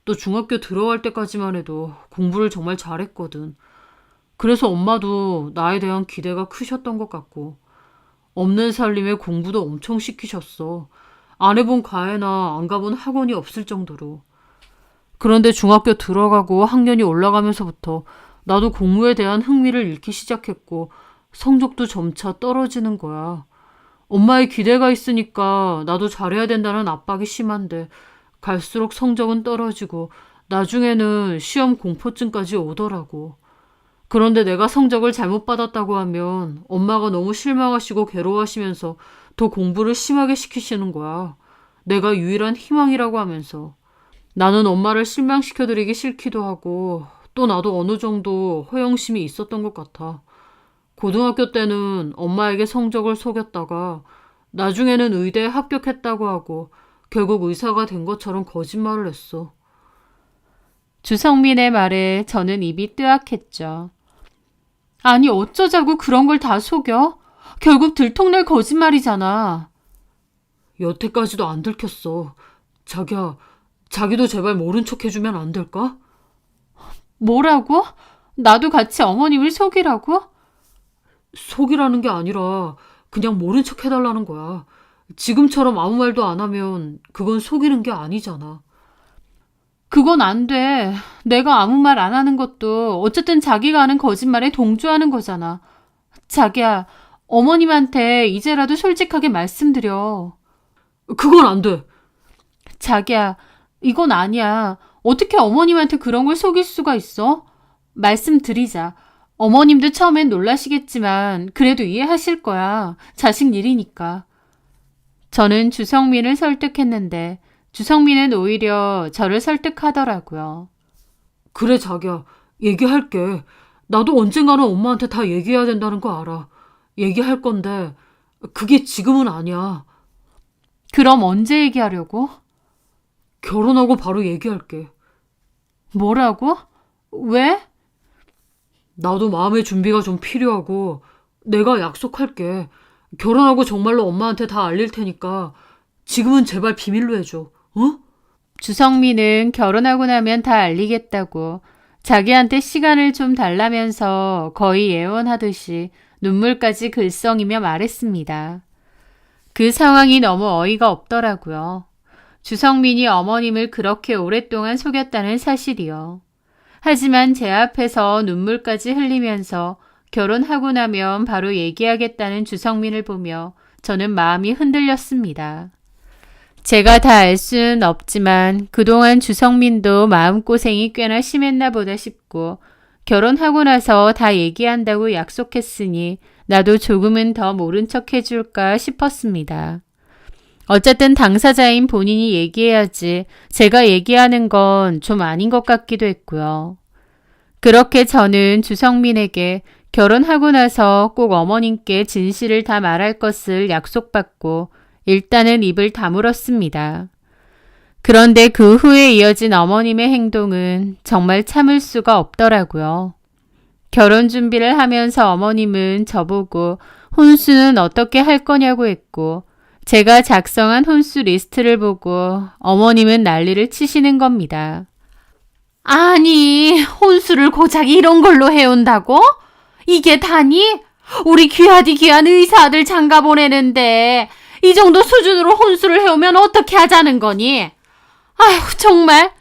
또 중학교 들어갈 때까지만 해도 공부를 정말 잘했거든. 그래서 엄마도 나에 대한 기대가 크셨던 것 같고 없는 살림에 공부도 엄청 시키셨어. 안 해본 과외나 안 가본 학원이 없을 정도로. 그런데 중학교 들어가고 학년이 올라가면서부터 나도 공부에 대한 흥미를 잃기 시작했고 성적도 점차 떨어지는 거야. 엄마의 기대가 있으니까 나도 잘해야 된다는 압박이 심한데 갈수록 성적은 떨어지고 나중에는 시험 공포증까지 오더라고. 그런데 내가 성적을 잘못 받았다고 하면 엄마가 너무 실망하시고 괴로워하시면서 더 공부를 심하게 시키시는 거야. 내가 유일한 희망이라고 하면서. 나는 엄마를 실망시켜드리기 싫기도 하고 또 나도 어느 정도 허영심이 있었던 것 같아. 고등학교 때는 엄마에게 성적을 속였다가 나중에는 의대에 합격했다고 하고 결국 의사가 된 것처럼 거짓말을 했어.
주성민의 말에 저는 입이 뜨악했죠.
아니 어쩌자고 그런 걸 다 속여? 결국 들통날 거짓말이잖아. 여태까지도 안 들켰어. 자기야, 자기도 제발 모른 척 해주면 안 될까? 뭐라고? 나도 같이 어머님을 속이라고? 속이라는 게 아니라 그냥 모른 척 해달라는 거야. 지금처럼 아무 말도 안 하면 그건 속이는 게 아니잖아. 그건 안 돼. 내가 아무 말 안 하는 것도 어쨌든 자기가 하는 거짓말에 동조하는 거잖아. 자기야, 어머님한테 이제라도 솔직하게 말씀드려. 그건 안 돼. 자기야, 이건 아니야. 어떻게 어머님한테 그런 걸 속일 수가 있어? 말씀드리자. 어머님도 처음엔 놀라시겠지만 그래도 이해하실 거야. 자식 일이니까.
저는 주성민을 설득했는데 주성민은 오히려 저를 설득하더라고요.
그래 자기야, 얘기할게. 나도 언젠가는 엄마한테 다 얘기해야 된다는 거 알아. 얘기할 건데 그게 지금은 아니야.
그럼 언제 얘기하려고?
결혼하고 바로 얘기할게.
뭐라고? 왜?
나도 마음의 준비가 좀 필요하고 내가 약속할게. 결혼하고 정말로 엄마한테 다 알릴 테니까 지금은 제발 비밀로 해줘. 어?
주성민은 결혼하고 나면 다 알리겠다고 자기한테 시간을 좀 달라면서 거의 예언하듯이 눈물까지 글썽이며 말했습니다. 그 상황이 너무 어이가 없더라고요. 주성민이 어머님을 그렇게 오랫동안 속였다는 사실이요. 하지만 제 앞에서 눈물까지 흘리면서 결혼하고 나면 바로 얘기하겠다는 주성민을 보며 저는 마음이 흔들렸습니다. 제가 다 알 수는 없지만 그동안 주성민도 마음고생이 꽤나 심했나 보다 싶고 결혼하고 나서 다 얘기한다고 약속했으니 나도 조금은 더 모른 척 해줄까 싶었습니다. 어쨌든 당사자인 본인이 얘기해야지 제가 얘기하는 건 좀 아닌 것 같기도 했고요. 그렇게 저는 주성민에게 결혼하고 나서 꼭 어머님께 진실을 다 말할 것을 약속받고 일단은 입을 다물었습니다. 그런데 그 후에 이어진 어머님의 행동은 정말 참을 수가 없더라고요. 결혼 준비를 하면서 어머님은 저보고 혼수는 어떻게 할 거냐고 했고 제가 작성한 혼수 리스트를 보고 어머님은 난리를 치시는 겁니다. 아니, 혼수를 고작 이런 걸로 해온다고? 이게 다니? 우리 귀하디 귀한 의사 아들 장가 보내는데 이 정도 수준으로 혼수를 해오면 어떻게 하자는 거니? 아휴, 정말.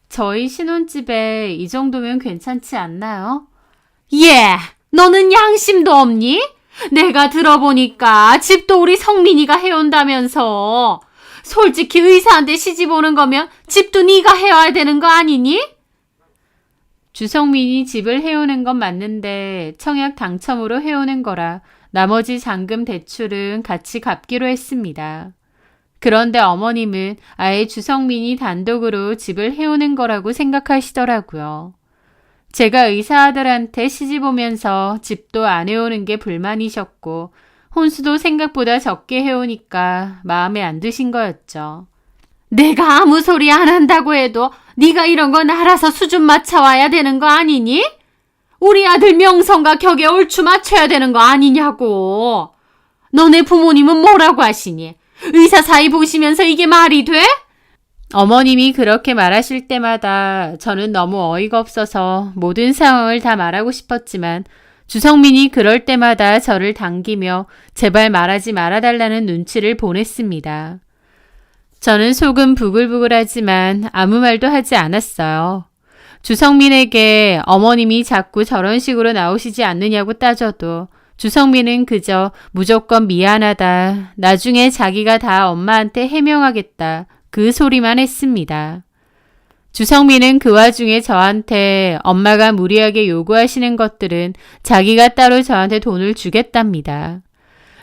저희 신혼집에 이 정도면 괜찮지 않나요? 예, 너는 양심도 없니? 내가 들어보니까 집도 우리 성민이가 해온다면서. 솔직히 의사한테 시집 오는 거면 집도 네가 해와야 되는 거 아니니? 주성민이 집을 해오는 건 맞는데 청약 당첨으로 해오는 거라 나머지 잔금 대출은 같이 갚기로 했습니다. 그런데 어머님은 아예 주성민이 단독으로 집을 해오는 거라고 생각하시더라고요. 제가 의사 아들한테 시집 오면서 집도 안 해오는 게 불만이셨고 혼수도 생각보다 적게 해오니까 마음에 안 드신 거였죠. 내가 아무 소리 안 한다고 해도 네가 이런 건 알아서 수준 맞춰와야 되는 거 아니니? 우리 아들 명성과 격에 얼추 맞춰야 되는 거 아니냐고. 너네 부모님은 뭐라고 하시니? 의사 사이 보시면서 이게 말이 돼? 어머님이 그렇게 말하실 때마다 저는 너무 어이가 없어서 모든 상황을 다 말하고 싶었지만 주성민이 그럴 때마다 저를 당기며 제발 말하지 말아달라는 눈치를 보냈습니다. 저는 속은 부글부글하지만 아무 말도 하지 않았어요. 주성민에게 어머님이 자꾸 저런 식으로 나오시지 않느냐고 따져도 주성민은 그저 무조건 미안하다, 나중에 자기가 다 엄마한테 해명하겠다, 그 소리만 했습니다. 주성민은 그 와중에 저한테 엄마가 무리하게 요구하시는 것들은 자기가 따로 저한테 돈을 주겠답니다.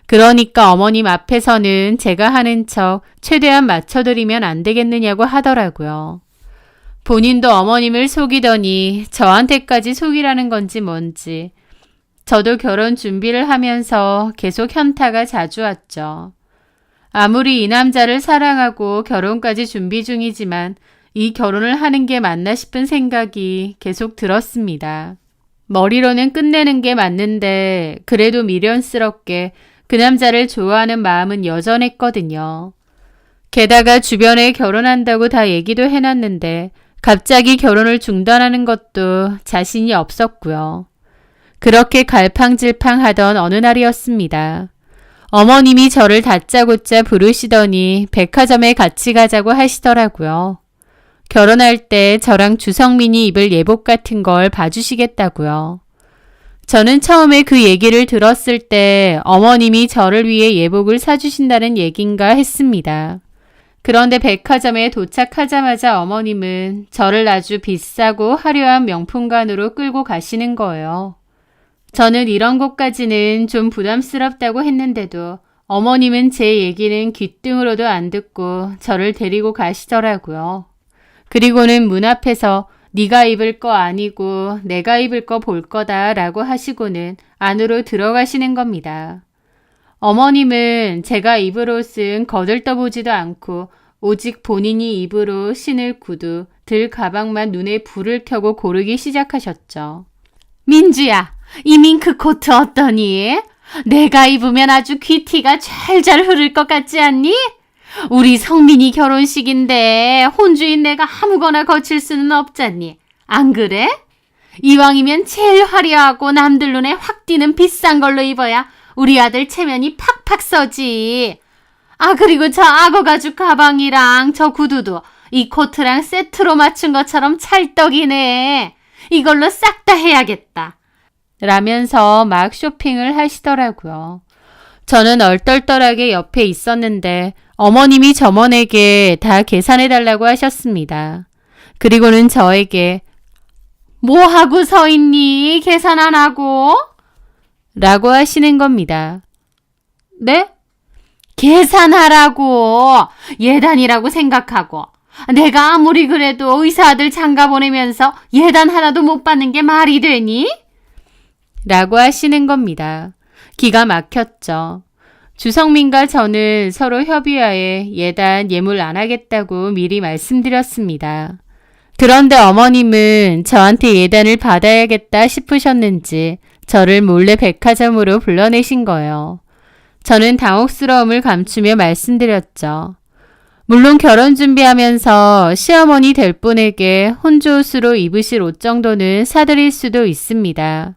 그러니까 어머님 앞에서는 제가 하는 척 최대한 맞춰드리면 안 되겠느냐고 하더라고요. 본인도 어머님을 속이더니 저한테까지 속이라는 건지 뭔지. 저도 결혼 준비를 하면서 계속 현타가 자주 왔죠. 아무리 이 남자를 사랑하고 결혼까지 준비 중이지만 이 결혼을 하는 게 맞나 싶은 생각이 계속 들었습니다. 머리로는 끝내는 게 맞는데 그래도 미련스럽게 그 남자를 좋아하는 마음은 여전했거든요. 게다가 주변에 결혼한다고 다 얘기도 해놨는데 갑자기 결혼을 중단하는 것도 자신이 없었고요. 그렇게 갈팡질팡하던 어느 날이었습니다. 어머님이 저를 다짜고짜 부르시더니 백화점에 같이 가자고 하시더라고요. 결혼할 때 저랑 주성민이 입을 예복 같은 걸 봐주시겠다고요. 저는 처음에 그 얘기를 들었을 때 어머님이 저를 위해 예복을 사주신다는 얘긴가 했습니다. 그런데 백화점에 도착하자마자 어머님은 저를 아주 비싸고 화려한 명품관으로 끌고 가시는 거예요. 저는 이런 곳까지는 좀 부담스럽다고 했는데도 어머님은 제 얘기는 귓등으로도 안 듣고 저를 데리고 가시더라고요. 그리고는 문 앞에서 네가 입을 거 아니고 내가 입을 거 볼 거다 라고 하시고는 안으로 들어가시는 겁니다. 어머님은 제가 입을 옷은 거들떠보지도 않고 오직 본인이 입으로 신을 구두, 들 가방만 눈에 불을 켜고 고르기 시작하셨죠. 민주야, 이 밍크 코트 어떠니? 내가 입으면 아주 귀티가 잘 흐를 것 같지 않니? 우리 성민이 결혼식인데 혼주인 내가 아무거나 거칠 수는 없잖니. 안 그래? 이왕이면 제일 화려하고 남들 눈에 확 띄는 비싼 걸로 입어야 우리 아들 체면이 팍팍 서지. 아, 그리고 저 악어 가죽 가방이랑 저 구두도 이 코트랑 세트로 맞춘 것처럼 찰떡이네. 이걸로 싹 다 해야겠다. 라면서 막 쇼핑을 하시더라고요. 저는 얼떨떨하게 옆에 있었는데 어머님이 점원에게 다 계산해달라고 하셨습니다. 그리고는 저에게 뭐 하고 서 있니? 계산 안 하고? 라고 하시는 겁니다. 네? 계산하라고. 예단이라고 생각하고. 내가 아무리 그래도 의사 아들 장가 보내면서 예단 하나도 못 받는 게 말이 되니? 라고 하시는 겁니다. 기가 막혔죠. 주성민과 저는 서로 협의하에 예단 예물 안 하겠다고 미리 말씀드렸습니다. 그런데 어머님은 저한테 예단을 받아야겠다 싶으셨는지 저를 몰래 백화점으로 불러내신 거예요. 저는 당혹스러움을 감추며 말씀드렸죠. 물론 결혼 준비하면서 시어머니 될 분에게 혼주옷으로 입으실 옷 정도는 사드릴 수도 있습니다.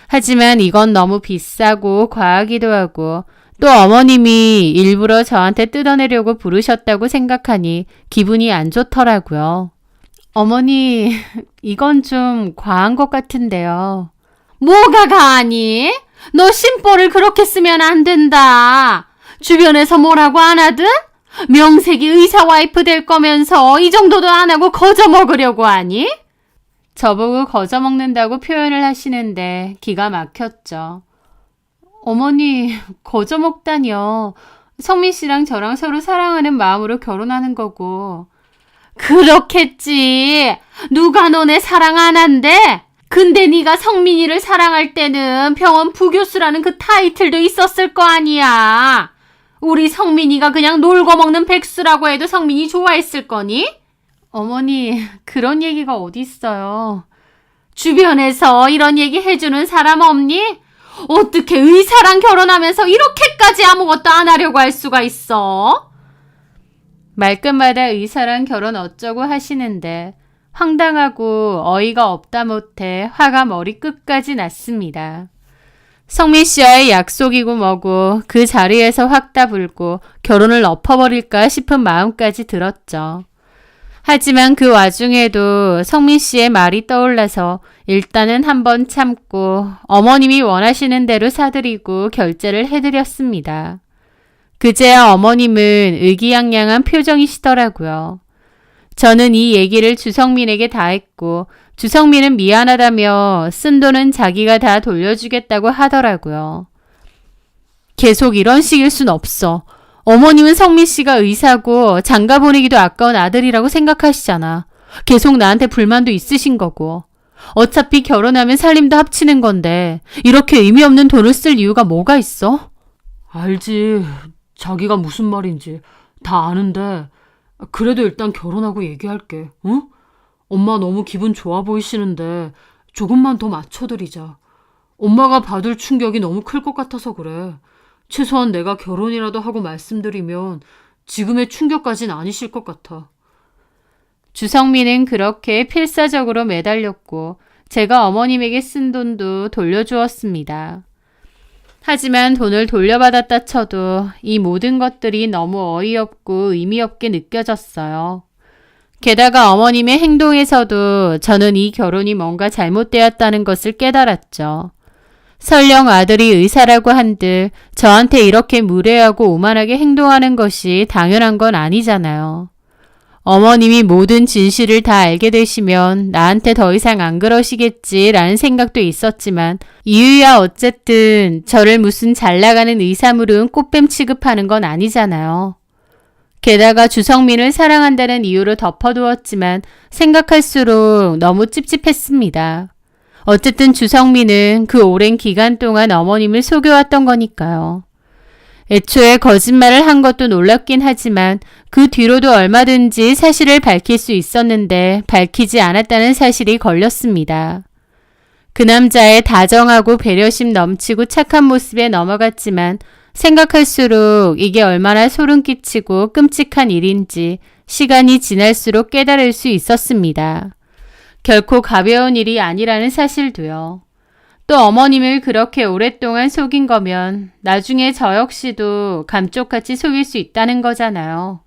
하지만 이건 너무 비싸고 과하기도 하고 또 어머님이 일부러 저한테 뜯어내려고 부르셨다고 생각하니 기분이 안 좋더라고요. 어머니, 이건 좀 과한 것 같은데요. 뭐가 과하니? 너 심보를 그렇게 쓰면 안 된다. 주변에서 뭐라고 안 하든? 명색이 의사 와이프 될 거면서 이 정도도 안 하고 거저 먹으려고 하니? 저보고 거저 먹는다고 표현을 하시는데 기가 막혔죠. 어머니, 거저 먹다니요. 성민 씨랑 저랑 서로 사랑하는 마음으로 결혼하는 거고. 그렇겠지. 누가 너네 사랑 안 한대? 근데 네가 성민이를 사랑할 때는 병원 부교수라는 그 타이틀도 있었을 거 아니야. 우리 성민이가 그냥 놀고 먹는 백수라고 해도 성민이 좋아했을 거니? 어머니, 그런 얘기가 어디 있어요. 주변에서 이런 얘기 해주는 사람 없니? 어떻게 의사랑 결혼하면서 이렇게까지 아무것도 안 하려고 할 수가 있어? 말끝마다 의사랑 결혼 어쩌고 하시는데 황당하고 어이가 없다 못해 화가 머리 끝까지 났습니다. 성민 씨와의 약속이고 뭐고 그 자리에서 확 다불고 결혼을 엎어버릴까 싶은 마음까지 들었죠. 하지만 그 와중에도 성민 씨의 말이 떠올라서 일단은 한번 참고 어머님이 원하시는 대로 사드리고 결제를 해드렸습니다. 그제야 어머님은 의기양양한 표정이시더라고요. 저는 이 얘기를 주성민에게 다 했고 주성민은 미안하다며 쓴 돈은 자기가 다 돌려주겠다고 하더라고요. 계속 이런 식일 순 없어. 어머님은 성민 씨가 의사고 장가 보내기도 아까운 아들이라고 생각하시잖아. 계속 나한테 불만도 있으신 거고. 어차피 결혼하면 살림도 합치는 건데 이렇게 의미 없는 돈을 쓸 이유가 뭐가 있어?
알지. 자기가 무슨 말인지 다 아는데 그래도 일단 결혼하고 얘기할게. 응? 엄마 너무 기분 좋아 보이시는데 조금만 더 맞춰드리자. 엄마가 받을 충격이 너무 클 것 같아서 그래. 최소한 내가 결혼이라도 하고 말씀드리면 지금의 충격까진 아니실 것 같아.
주성민은 그렇게 필사적으로 매달렸고 제가 어머님에게 쓴 돈도 돌려주었습니다. 하지만 돈을 돌려받았다 쳐도 이 모든 것들이 너무 어이없고 의미 없게 느껴졌어요. 게다가 어머님의 행동에서도 저는 이 결혼이 뭔가 잘못되었다는 것을 깨달았죠. 설령 아들이 의사라고 한들 저한테 이렇게 무례하고 오만하게 행동하는 것이 당연한 건 아니잖아요. 어머님이 모든 진실을 다 알게 되시면 나한테 더 이상 안 그러시겠지라는 생각도 있었지만 이유야 어쨌든 저를 무슨 잘나가는 의사물은 꽃뱀 취급하는 건 아니잖아요. 게다가 주성민을 사랑한다는 이유로 덮어두었지만 생각할수록 너무 찝찝했습니다. 어쨌든 주성민은 그 오랜 기간 동안 어머님을 속여왔던 거니까요. 애초에 거짓말을 한 것도 놀랍긴 하지만 그 뒤로도 얼마든지 사실을 밝힐 수 있었는데 밝히지 않았다는 사실이 걸렸습니다. 그 남자의 다정하고 배려심 넘치고 착한 모습에 넘어갔지만 생각할수록 이게 얼마나 소름 끼치고 끔찍한 일인지 시간이 지날수록 깨달을 수 있었습니다. 결코 가벼운 일이 아니라는 사실도요. 또 어머님을 그렇게 오랫동안 속인 거면 나중에 저 역시도 감쪽같이 속일 수 있다는 거잖아요.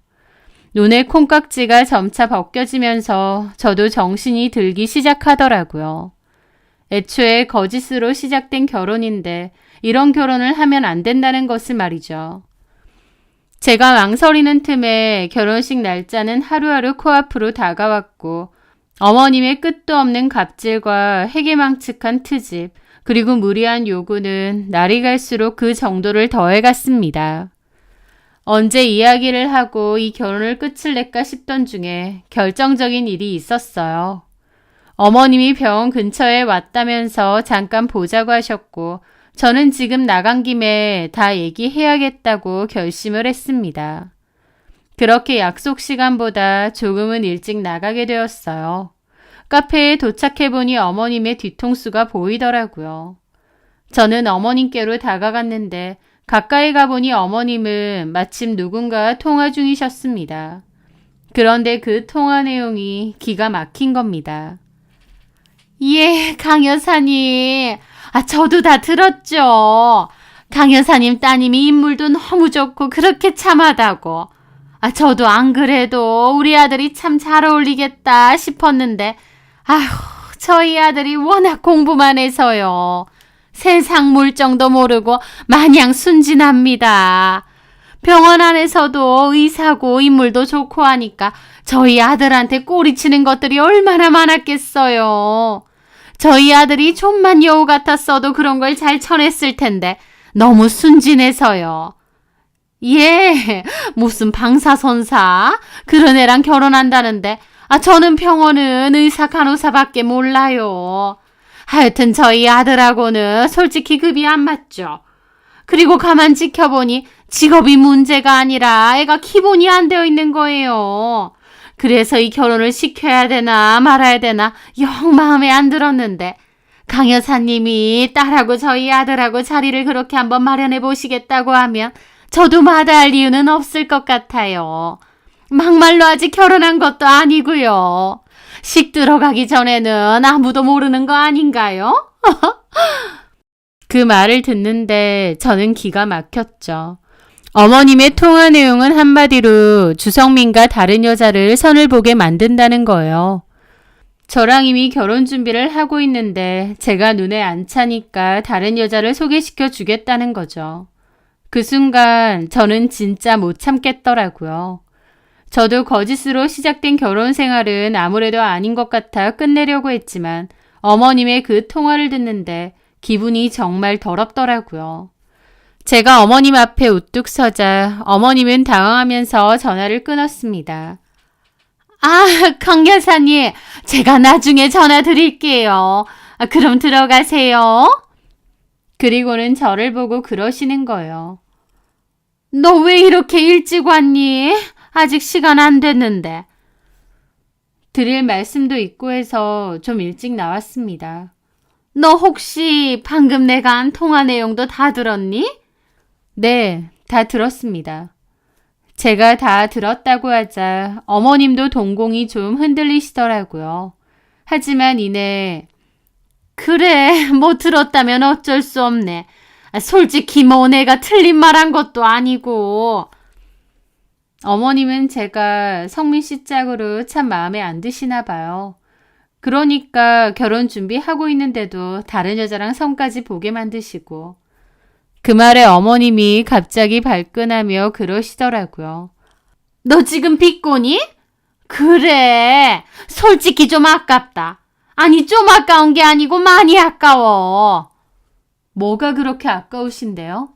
눈의 콩깍지가 점차 벗겨지면서 저도 정신이 들기 시작하더라고요. 애초에 거짓으로 시작된 결혼인데 이런 결혼을 하면 안 된다는 것을 말이죠. 제가 망설이는 틈에 결혼식 날짜는 하루하루 코앞으로 다가왔고 어머님의 끝도 없는 갑질과 해괴망측한 트집 그리고 무리한 요구는 날이 갈수록 그 정도를 더해갔습니다. 언제 이야기를 하고 이 결혼을 끝을 낼까 싶던 중에 결정적인 일이 있었어요. 어머님이 병원 근처에 왔다면서 잠깐 보자고 하셨고 저는 지금 나간 김에 다 얘기해야겠다고 결심을 했습니다. 그렇게 약속 시간보다 조금은 일찍 나가게 되었어요. 카페에 도착해보니 어머님의 뒤통수가 보이더라고요. 저는 어머님께로 다가갔는데 가까이 가보니 어머님은 마침 누군가와 통화 중이셨습니다. 그런데 그 통화 내용이 기가 막힌 겁니다. 예, 강 여사님. 저도 다 들었죠. 강 여사님 따님이 인물도 너무 좋고 그렇게 참하다고. 저도 안 그래도 우리 아들이 참 잘 어울리겠다 싶었는데 저희 아들이 워낙 공부만 해서요. 세상 물정도 모르고 마냥 순진합니다. 병원 안에서도 의사고 인물도 좋고 하니까 저희 아들한테 꼬리치는 것들이 얼마나 많았겠어요. 저희 아들이 좀만 여우 같았어도 그런 걸 잘 쳐냈을 텐데 너무 순진해서요. 예, 무슨 방사선사? 그런 애랑 결혼한다는데 저는 병원은 의사 간호사밖에 몰라요. 하여튼 저희 아들하고는 솔직히 급이 안 맞죠. 그리고 가만 지켜보니 직업이 문제가 아니라 애가 기본이 안 되어 있는 거예요. 그래서 이 결혼을 시켜야 되나 말아야 되나 영 마음에 안 들었는데 강 여사님이 딸하고 저희 아들하고 자리를 그렇게 한번 마련해 보시겠다고 하면 저도 마다할 이유는 없을 것 같아요. 막말로 아직 결혼한 것도 아니고요. 식 들어가기 전에는 아무도 모르는 거 아닌가요? 그 말을 듣는데 저는 기가 막혔죠. 어머님의 통화 내용은 한마디로 주성민과 다른 여자를 선을 보게 만든다는 거예요. 저랑 이미 결혼 준비를 하고 있는데 제가 눈에 안 차니까 다른 여자를 소개시켜 주겠다는 거죠. 그 순간 저는 진짜 못 참겠더라고요. 저도 거짓으로 시작된 결혼 생활은 아무래도 아닌 것 같아 끝내려고 했지만 어머님의 그 통화를 듣는데 기분이 정말 더럽더라고요. 제가 어머님 앞에 우뚝 서자 어머님은 당황하면서 전화를 끊었습니다. 강 여사님, 제가 나중에 전화 드릴게요. 그럼 들어가세요. 그리고는 저를 보고 그러시는 거예요. 너 왜 이렇게 일찍 왔니? 아직 시간 안 됐는데. 드릴 말씀도 있고 해서 좀 일찍 나왔습니다. 너 혹시 방금 내가 한 통화 내용도 다 들었니? 네, 다 들었습니다. 제가 다 들었다고 하자 어머님도 동공이 좀 흔들리시더라고요. 하지만 이내 그래, 뭐 들었다면 어쩔 수 없네. 솔직히 뭐 내가 틀린 말 한 것도 아니고. 어머님은 제가 성민 씨 짝으로 참 마음에 안 드시나 봐요. 그러니까 결혼 준비하고 있는데도 다른 여자랑 성까지 보게 만드시고. 그 말에 어머님이 갑자기 발끈하며 그러시더라고요. 너 지금 비꼬니? 그래, 솔직히 좀 아깝다. 아니, 좀 아까운 게 아니고 많이 아까워. 뭐가 그렇게 아까우신데요?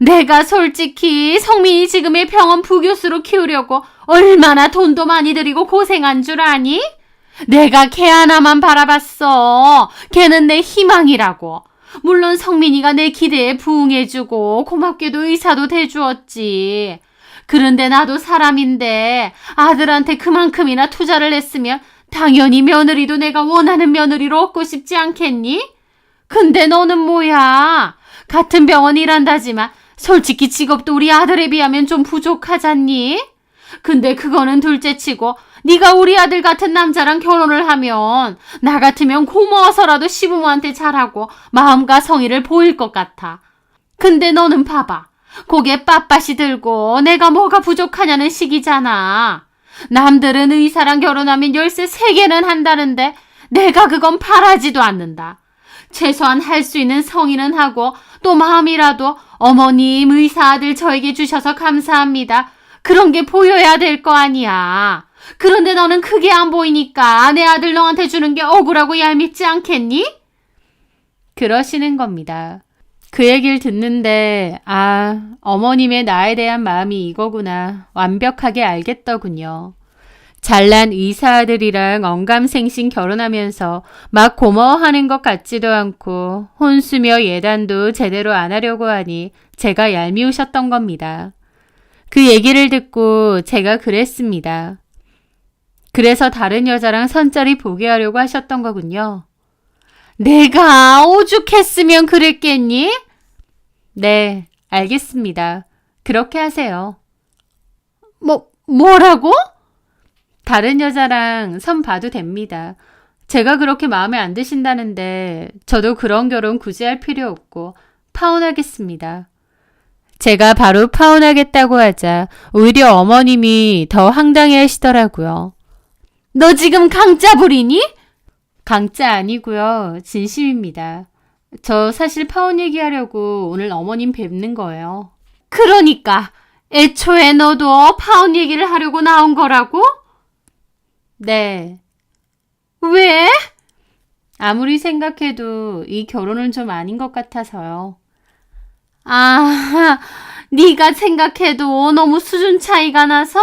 내가 솔직히 성민이 지금의 병원 부교수로 키우려고 얼마나 돈도 많이 들이고 고생한 줄 아니? 내가 걔 하나만 바라봤어. 걔는 내 희망이라고. 물론 성민이가 내 기대에 부응해주고 고맙게도 의사도 돼주었지. 그런데 나도 사람인데 아들한테 그만큼이나 투자를 했으면 당연히 며느리도 내가 원하는 며느리로 얻고 싶지 않겠니? 근데 너는 뭐야? 같은 병원 일한다지만 솔직히 직업도 우리 아들에 비하면 좀 부족하잖니? 근데 그거는 둘째치고 네가 우리 아들 같은 남자랑 결혼을 하면 나 같으면 고마워서라도 시부모한테 잘하고 마음과 성의를 보일 것 같아. 근데 너는 봐봐. 고개 빳빳이 들고 내가 뭐가 부족하냐는 식이잖아. 남들은 의사랑 결혼하면 열쇠 3개는 한다는데 내가 그건 바라지도 않는다. 최소한 할 수 있는 성의는 하고 또 마음이라도 어머님 의사 아들 저에게 주셔서 감사합니다. 그런 게 보여야 될 거 아니야. 그런데 너는 그게 안 보이니까 내 아들 너한테 주는 게 억울하고 얄밉지 않겠니? 그러시는 겁니다. 그 얘기를 듣는데 어머님의 나에 대한 마음이 이거구나 완벽하게 알겠더군요. 잘난 의사 아들이랑 언감생심 결혼하면서 막 고마워하는 것 같지도 않고 혼수며 예단도 제대로 안 하려고 하니 제가 얄미우셨던 겁니다. 그 얘기를 듣고 제가 그랬습니다. 그래서 다른 여자랑 선짜리 보게 하려고 하셨던 거군요. 내가 오죽했으면 그랬겠니? 네, 알겠습니다. 그렇게 하세요. 뭐라고? 다른 여자랑 선 봐도 됩니다. 제가 그렇게 마음에 안 드신다는데 저도 그런 결혼 굳이 할 필요 없고 파혼하겠습니다. 제가 바로 파혼하겠다고 하자 오히려 어머님이 더 황당해 하시더라고요. 너 지금 강짜 부리니? 강짜 아니고요. 진심입니다. 저 사실 파혼 얘기하려고 오늘 어머님 뵙는 거예요. 그러니까 애초에 너도 파혼 얘기를 하려고 나온 거라고? 네. 왜? 아무리 생각해도 이 결혼은 좀 아닌 것 같아서요. 네가 생각해도 너무 수준 차이가 나서?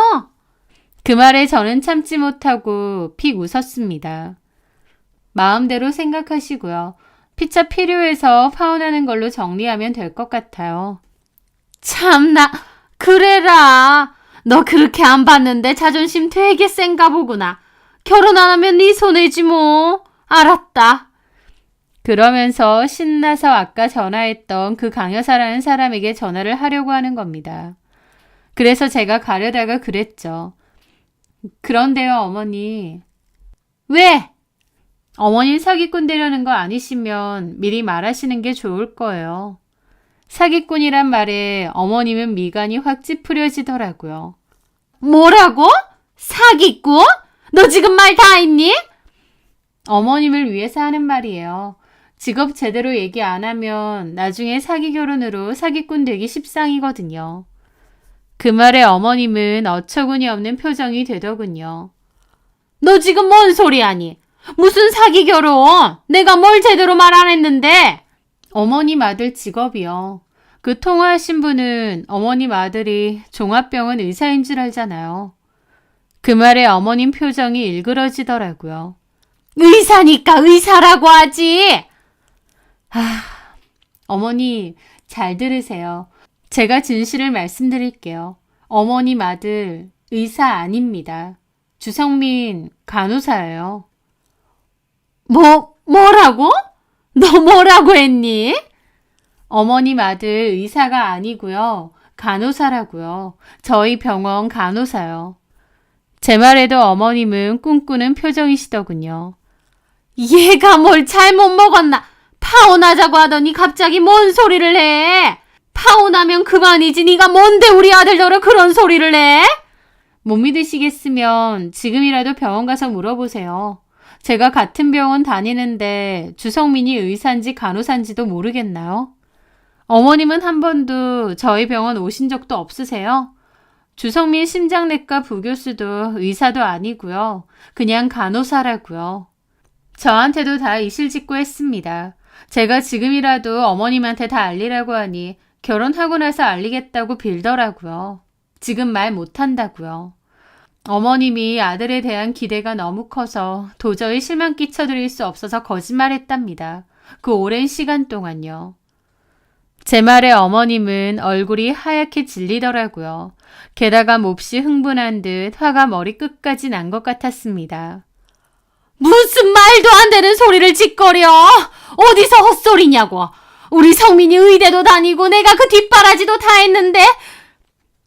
그 말에 저는 참지 못하고 픽 웃었습니다. 마음대로 생각하시고요. 피차 필요해서 파혼하는 걸로 정리하면 될 것 같아요. 참나, 그래라. 너 그렇게 안 봤는데 자존심 되게 센가 보구나. 결혼 안 하면 네 손해지 뭐. 알았다. 그러면서 신나서 아까 전화했던 그 강여사라는 사람에게 전화를 하려고 하는 겁니다. 그래서 제가 가려다가 그랬죠. 그런데요, 어머니. 왜? 어머님 사기꾼 되려는 거 아니시면 미리 말하시는 게 좋을 거예요. 사기꾼이란 말에 어머님은 미간이 확 찌푸려지더라고요. 뭐라고? 사기꾼? 너 지금 말 다 했니? 어머님을 위해서 하는 말이에요. 직업 제대로 얘기 안 하면 나중에 사기 결혼으로 사기꾼 되기 십상이거든요. 그 말에 어머님은 어처구니 없는 표정이 되더군요. 너 지금 뭔 소리 하니? 무슨 사기 결혼? 내가 뭘 제대로 말 안 했는데? 어머님 아들 직업이요. 그 통화하신 분은 어머님 아들이 종합병원 의사인 줄 알잖아요. 그 말에 어머님 표정이 일그러지더라고요. 의사니까 의사라고 하지. 어머니 잘 들으세요. 제가 진실을 말씀드릴게요. 어머님 아들 의사 아닙니다. 주성민 간호사예요. 뭐라고? 너 뭐라고 했니? 어머님 아들 의사가 아니고요. 간호사라고요. 저희 병원 간호사요. 제 말에도 어머님은 꿈꾸는 표정이시더군요. 얘가 뭘 잘못 먹었나? 파혼하자고 하더니 갑자기 뭔 소리를 해? 파혼하면 그만이지. 네가 뭔데 우리 아들 너를 그런 소리를 해? 못 믿으시겠으면 지금이라도 병원 가서 물어보세요. 제가 같은 병원 다니는데 주성민이 의사인지 간호사인지도 모르겠나요? 어머님은 한 번도 저희 병원 오신 적도 없으세요? 주성민 심장내과 부교수도 의사도 아니고요. 그냥 간호사라고요. 저한테도 다 이실직고 했습니다. 제가 지금이라도 어머님한테 다 알리라고 하니 결혼하고 나서 알리겠다고 빌더라고요. 지금 말 못한다고요. 어머님이 아들에 대한 기대가 너무 커서 도저히 실망 끼쳐드릴 수 없어서 거짓말했답니다. 그 오랜 시간 동안요. 제 말에 어머님은 얼굴이 하얗게 질리더라고요. 게다가 몹시 흥분한 듯 화가 머리 끝까지 난 것 같았습니다. 무슨 말도 안 되는 소리를 짓거려! 어디서 헛소리냐고! 우리 성민이 의대도 다니고 내가 그 뒷바라지도 다 했는데!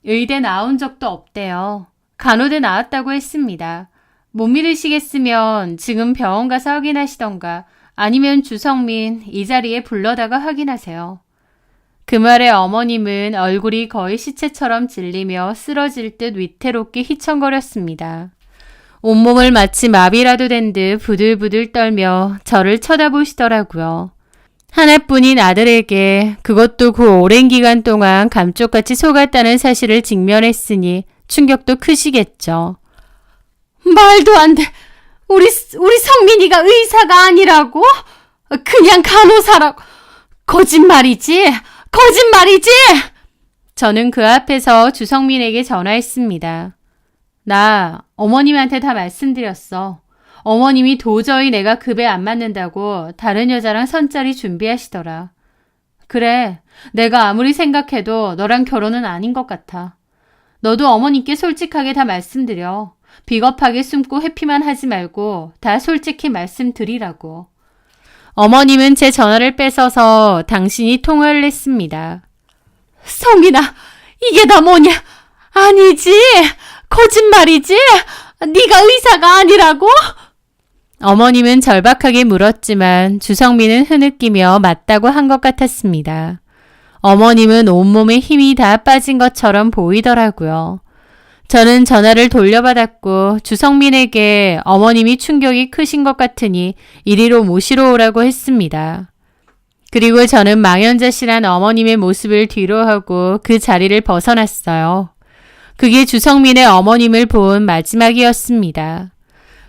의대 나온 적도 없대요. 간호대 나왔다고 했습니다. 못 믿으시겠으면 지금 병원 가서 확인하시던가 아니면 주성민 이 자리에 불러다가 확인하세요. 그 말에 어머님은 얼굴이 거의 시체처럼 질리며 쓰러질 듯 위태롭게 휘청거렸습니다. 온몸을 마치 마비라도 된 듯 부들부들 떨며 저를 쳐다보시더라고요. 하나뿐인 아들에게 그것도 그 오랜 기간 동안 감쪽같이 속았다는 사실을 직면했으니 충격도 크시겠죠. 말도 안 돼. 우리 성민이가 의사가 아니라고? 그냥 간호사라고.
거짓말이지! 거짓말이지! 저는 그 앞에서 주성민에게 전화했습니다. 나 어머님한테 다 말씀드렸어. 어머님이 도저히 내가 급에 안 맞는다고 다른 여자랑 선짜리 준비하시더라. 그래, 내가 아무리 생각해도 너랑 결혼은 아닌 것 같아. 너도 어머님께 솔직하게 다 말씀드려. 비겁하게 숨고 회피만 하지 말고 다 솔직히 말씀드리라고. 어머님은 제 전화를 뺏어서 당신이 통화를 했습니다. 성민아, 이게 다 뭐냐? 아니지, 거짓말이지? 네가 의사가 아니라고? 어머님은 절박하게 물었지만 주성민은 흐느끼며 맞다고 한 것 같았습니다. 어머님은 온몸에 힘이 다 빠진 것처럼 보이더라고요. 저는 전화를 돌려받았고 주성민에게 어머님이 충격이 크신 것 같으니 이리로 모시러 오라고 했습니다. 그리고 저는 망연자실한 어머님의 모습을 뒤로하고 그 자리를 벗어났어요. 그게 주성민의 어머님을 본 마지막이었습니다.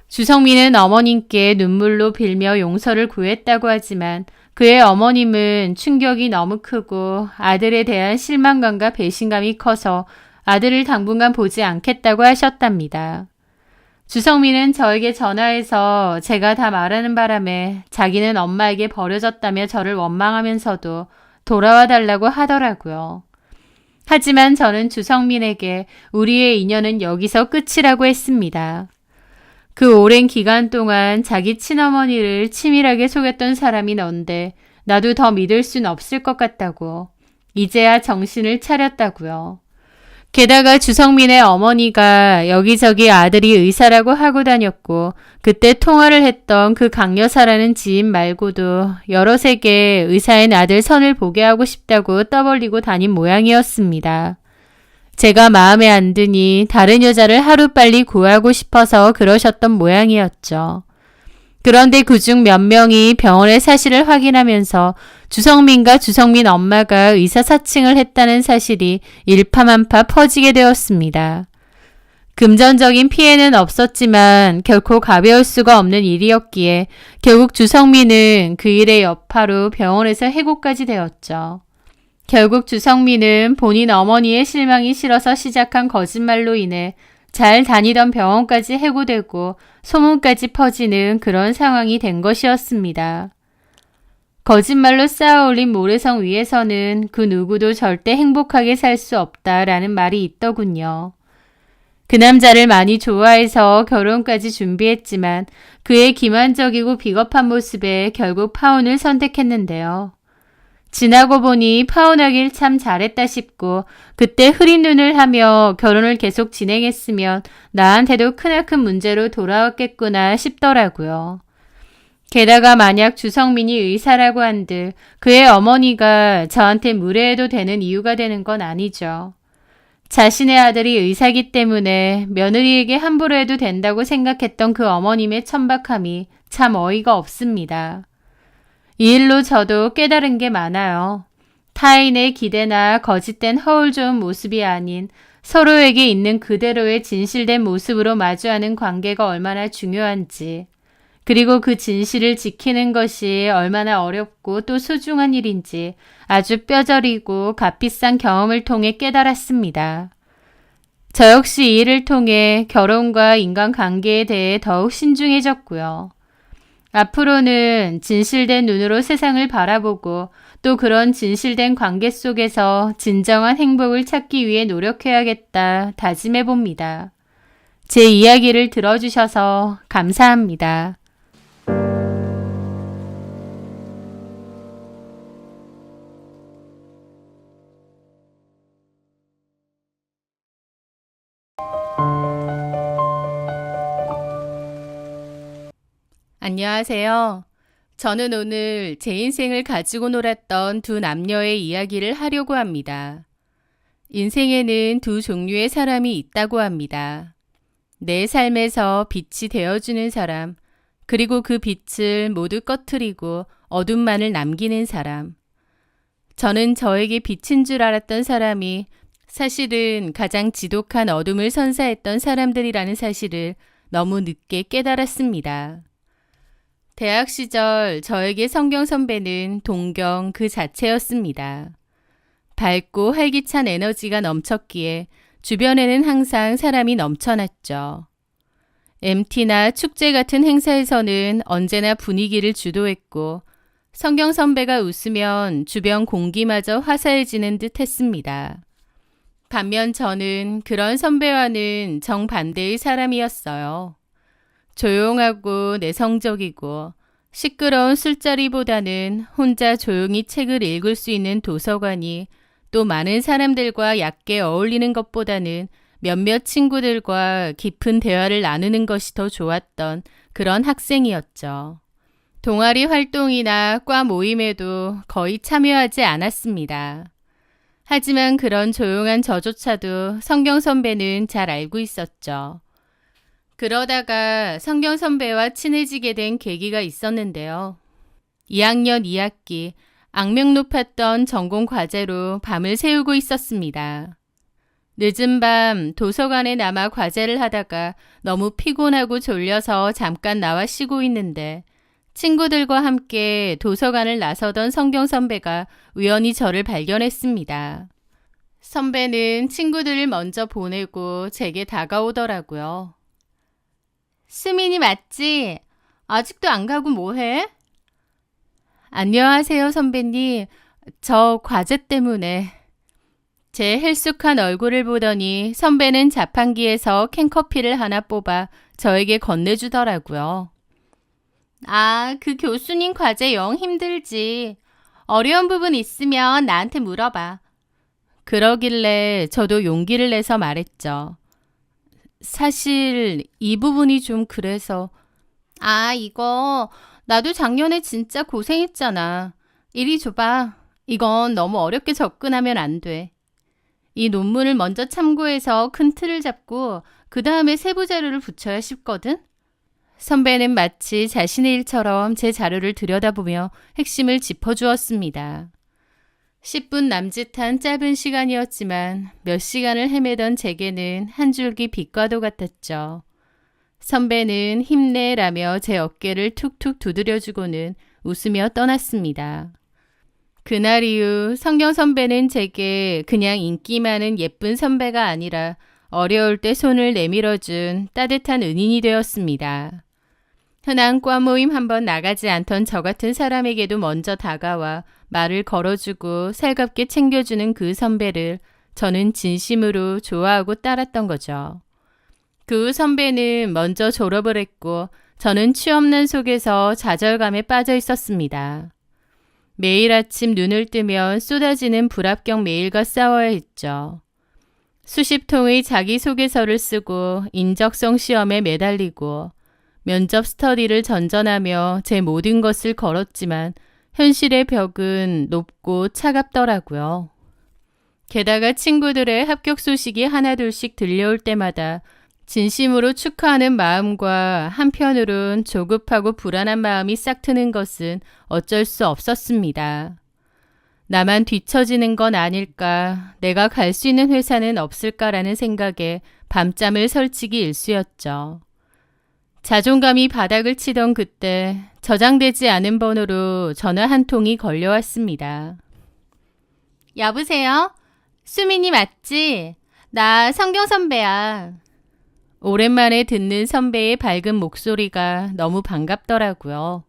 주성민은 어머님께 눈물로 빌며 용서를 구했다고 하지만 그의 어머님은 충격이 너무 크고 아들에 대한 실망감과 배신감이 커서 아들을 당분간 보지 않겠다고 하셨답니다. 주성민은 저에게 전화해서 제가 다 말하는 바람에 자기는 엄마에게 버려졌다며 저를 원망하면서도 돌아와 달라고 하더라고요. 하지만 저는 주성민에게 우리의 인연은 여기서 끝이라고 했습니다. 그 오랜 기간 동안 자기 친어머니를 치밀하게 속였던 사람이 넌데 나도 더 믿을 순 없을 것 같다고. 이제야 정신을 차렸다고요. 게다가 주성민의 어머니가 여기저기 아들이 의사라고 하고 다녔고 그때 통화를 했던 그 강여사라는 지인 말고도 여러 세계 의사인 아들 선을 보게 하고 싶다고 떠벌리고 다닌 모양이었습니다. 제가 마음에 안 드니 다른 여자를 하루빨리 구하고 싶어서 그러셨던 모양이었죠. 그런데 그중 몇 명이 병원의 사실을 확인하면서 주성민과 주성민 엄마가 의사사칭을 했다는 사실이 일파만파 퍼지게 되었습니다. 금전적인 피해는 없었지만 결코 가벼울 수가 없는 일이었기에 결국 주성민은 그 일의 여파로 병원에서 해고까지 되었죠. 결국 주성민은 본인 어머니의 실망이 싫어서 시작한 거짓말로 인해 잘 다니던 병원까지 해고되고 소문까지 퍼지는 그런 상황이 된 것이었습니다. 거짓말로 쌓아올린 모래성 위에서는 그 누구도 절대 행복하게 살 수 없다라는 말이 있더군요. 그 남자를 많이 좋아해서 결혼까지 준비했지만 그의 기만적이고 비겁한 모습에 결국 파혼을 선택했는데요. 지나고 보니 파혼하길 참 잘했다 싶고 그때 흐린 눈을 하며 결혼을 계속 진행했으면 나한테도 크나큰 문제로 돌아왔겠구나 싶더라고요. 게다가 만약 주성민이 의사라고 한들 그의 어머니가 저한테 무례해도 되는 이유가 되는 건 아니죠. 자신의 아들이 의사기 때문에 며느리에게 함부로 해도 된다고 생각했던 그 어머님의 천박함이 참 어이가 없습니다. 이 일로 저도 깨달은 게 많아요. 타인의 기대나 거짓된 허울 좋은 모습이 아닌 서로에게 있는 그대로의 진실된 모습으로 마주하는 관계가 얼마나 중요한지, 그리고 그 진실을 지키는 것이 얼마나 어렵고 또 소중한 일인지 아주 뼈저리고 값비싼 경험을 통해 깨달았습니다. 저 역시 이 일을 통해 결혼과 인간관계에 대해 더욱 신중해졌고요. 앞으로는 진실된 눈으로 세상을 바라보고 또 그런 진실된 관계 속에서 진정한 행복을 찾기 위해 노력해야겠다 다짐해 봅니다. 제 이야기를 들어주셔서 감사합니다. 안녕하세요. 저는 오늘 제 인생을 가지고 놀았던 두 남녀의 이야기를 하려고 합니다. 인생에는 두 종류의 사람이 있다고 합니다. 내 삶에서 빛이 되어주는 사람, 그리고 그 빛을 모두 꺼트리고 어둠만을 남기는 사람. 저는 저에게 빛인 줄 알았던 사람이 사실은 가장 지독한 어둠을 선사했던 사람들이라는 사실을 너무 늦게 깨달았습니다.
대학 시절 저에게 성경 선배는 동경 그 자체였습니다. 밝고 활기찬 에너지가 넘쳤기에 주변에는 항상 사람이 넘쳐났죠. MT나 축제 같은 행사에서는 언제나 분위기를 주도했고 성경 선배가 웃으면 주변 공기마저 화사해지는 듯 했습니다. 반면 저는 그런 선배와는 정반대의 사람이었어요. 조용하고 내성적이고 시끄러운 술자리보다는 혼자 조용히 책을 읽을 수 있는 도서관이 또 많은 사람들과 얕게 어울리는 것보다는 몇몇 친구들과 깊은 대화를 나누는 것이 더 좋았던 그런 학생이었죠. 동아리 활동이나 과 모임에도 거의 참여하지 않았습니다. 하지만 그런 조용한 저조차도 성경 선배는 잘 알고 있었죠. 그러다가 성경 선배와 친해지게 된 계기가 있었는데요. 2학년 2학기 악명 높았던 전공 과제로 밤을 새우고 있었습니다. 늦은 밤 도서관에 남아 과제를 하다가 너무 피곤하고 졸려서 잠깐 나와 쉬고 있는데 친구들과 함께 도서관을 나서던 성경 선배가 우연히 저를 발견했습니다. 선배는 친구들을 먼저 보내고 제게 다가오더라고요. 수민이 맞지? 아직도 안 가고 뭐해? 안녕하세요, 선배님. 저 과제 때문에. 제 헬쑥한 얼굴을 보더니 선배는 자판기에서 캔커피를 하나 뽑아 저에게 건네주더라고요. 아, 그 교수님 과제 영 힘들지. 어려운 부분 있으면 나한테 물어봐. 그러길래 저도 용기를 내서 말했죠. 사실 이 부분이 좀 그래서. 아, 이거 나도 작년에 진짜 고생했잖아. 이리 줘봐. 이건 너무 어렵게 접근하면 안 돼. 이 논문을 먼저 참고해서 큰 틀을 잡고 그 다음에 세부 자료를 붙여야 쉽거든. 선배는 마치 자신의 일처럼 제 자료를 들여다보며 핵심을 짚어주었습니다. 10분 남짓한 짧은 시간이었지만 몇 시간을 헤매던 제게는 한 줄기 빛과도 같았죠. 선배는 힘내라며 제 어깨를 툭툭 두드려주고는 웃으며 떠났습니다. 그날 이후 성경 선배는 제게 그냥 인기 많은 예쁜 선배가 아니라 어려울 때 손을 내밀어준 따뜻한 은인이 되었습니다. 흔한 과 모임 한번 나가지 않던 저 같은 사람에게도 먼저 다가와 말을 걸어주고 살갑게 챙겨주는 그 선배를 저는 진심으로 좋아하고 따랐던 거죠. 그 후 선배는 먼저 졸업을 했고 저는 취업난 속에서 좌절감에 빠져 있었습니다. 매일 아침 눈을 뜨면 쏟아지는 불합격 메일과 싸워야 했죠. 수십 통의 자기소개서를 쓰고 인적성 시험에 매달리고 면접 스터디를 전전하며 제 모든 것을 걸었지만 현실의 벽은 높고 차갑더라고요. 게다가 친구들의 합격 소식이 하나둘씩 들려올 때마다 진심으로 축하하는 마음과 한편으론 조급하고 불안한 마음이 싹 트는 것은 어쩔 수 없었습니다. 나만 뒤처지는 건 아닐까, 내가 갈 수 있는 회사는 없을까라는 생각에 밤잠을 설치기 일쑤였죠. 자존감이 바닥을 치던 그때 저장되지 않은 번호로 전화 한 통이 걸려왔습니다. 여보세요? 수민이 맞지? 나 성경 선배야. 오랜만에 듣는 선배의 밝은 목소리가 너무 반갑더라고요.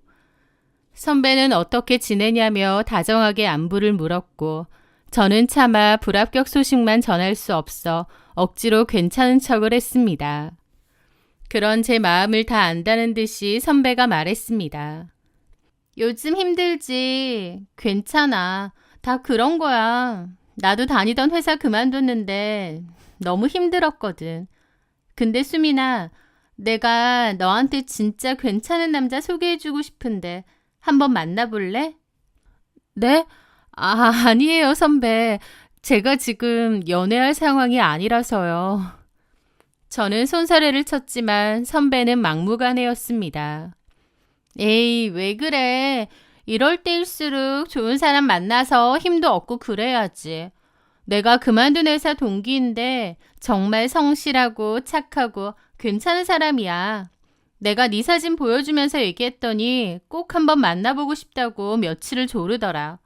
선배는 어떻게 지내냐며 다정하게 안부를 물었고 저는 차마 불합격 소식만 전할 수 없어 억지로 괜찮은 척을 했습니다. 그런 제 마음을 다 안다는 듯이 선배가 말했습니다. 요즘 힘들지. 괜찮아. 다 그런 거야. 나도 다니던 회사 그만뒀는데 너무 힘들었거든. 근데 수민아, 내가 너한테 진짜 괜찮은 남자 소개해주고 싶은데 한번 만나볼래? 네? 아니에요, 선배. 제가 지금 연애할 상황이 아니라서요. 저는 손사래를 쳤지만 선배는 막무가내였습니다. 에이, 왜 그래? 이럴 때일수록 좋은 사람 만나서 힘도 얻고 그래야지. 내가 그만둔 회사 동기인데 정말 성실하고 착하고 괜찮은 사람이야. 내가 네 사진 보여주면서 얘기했더니 꼭 한번 만나보고 싶다고 며칠을 조르더라.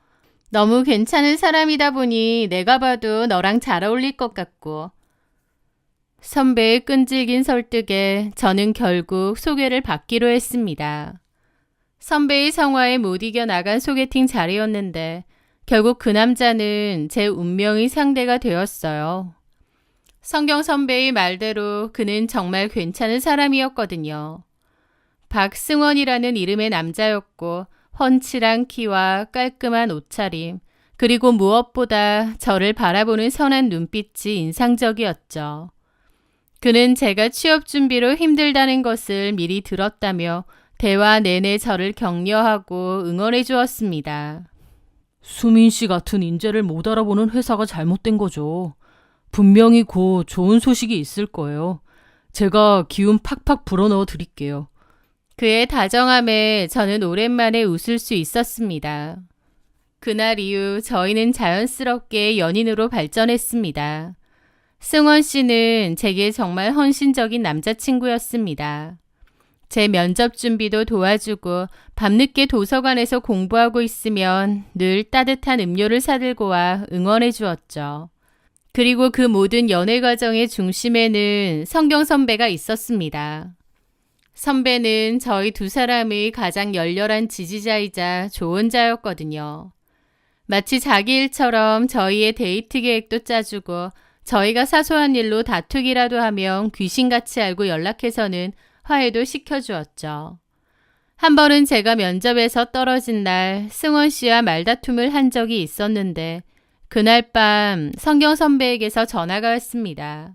너무 괜찮은 사람이다 보니 내가 봐도 너랑 잘 어울릴 것 같고. 선배의 끈질긴 설득에 저는 결국 소개를 받기로 했습니다. 선배의 성화에 못 이겨 나간 소개팅 자리였는데 결국 그 남자는 제 운명의 상대가 되었어요. 성경 선배의 말대로 그는 정말 괜찮은 사람이었거든요. 박승원이라는 이름의 남자였고 훤칠한 키와 깔끔한 옷차림, 그리고 무엇보다 저를 바라보는 선한 눈빛이 인상적이었죠. 그는 제가 취업 준비로 힘들다는 것을 미리 들었다며 대화 내내 저를 격려하고 응원해 주었습니다.
수민 씨 같은 인재를 못 알아보는 회사가 잘못된 거죠. 분명히 곧 좋은 소식이 있을 거예요. 제가 기운 팍팍 불어넣어 드릴게요.
그의 다정함에 저는 오랜만에 웃을 수 있었습니다. 그날 이후 저희는 자연스럽게 연인으로 발전했습니다. 승원 씨는 제게 정말 헌신적인 남자친구였습니다. 제 면접 준비도 도와주고 밤늦게 도서관에서 공부하고 있으면 늘 따뜻한 음료를 사들고 와 응원해 주었죠. 그리고 그 모든 연애 과정의 중심에는 성경 선배가 있었습니다. 선배는 저희 두 사람의 가장 열렬한 지지자이자 조언자였거든요. 마치 자기 일처럼 저희의 데이트 계획도 짜주고 저희가 사소한 일로 다투기라도 하면 귀신같이 알고 연락해서는 화해도 시켜주었죠. 한 번은 제가 면접에서 떨어진 날 승원 씨와 말다툼을 한 적이 있었는데 그날 밤 성경 선배에게서 전화가 왔습니다.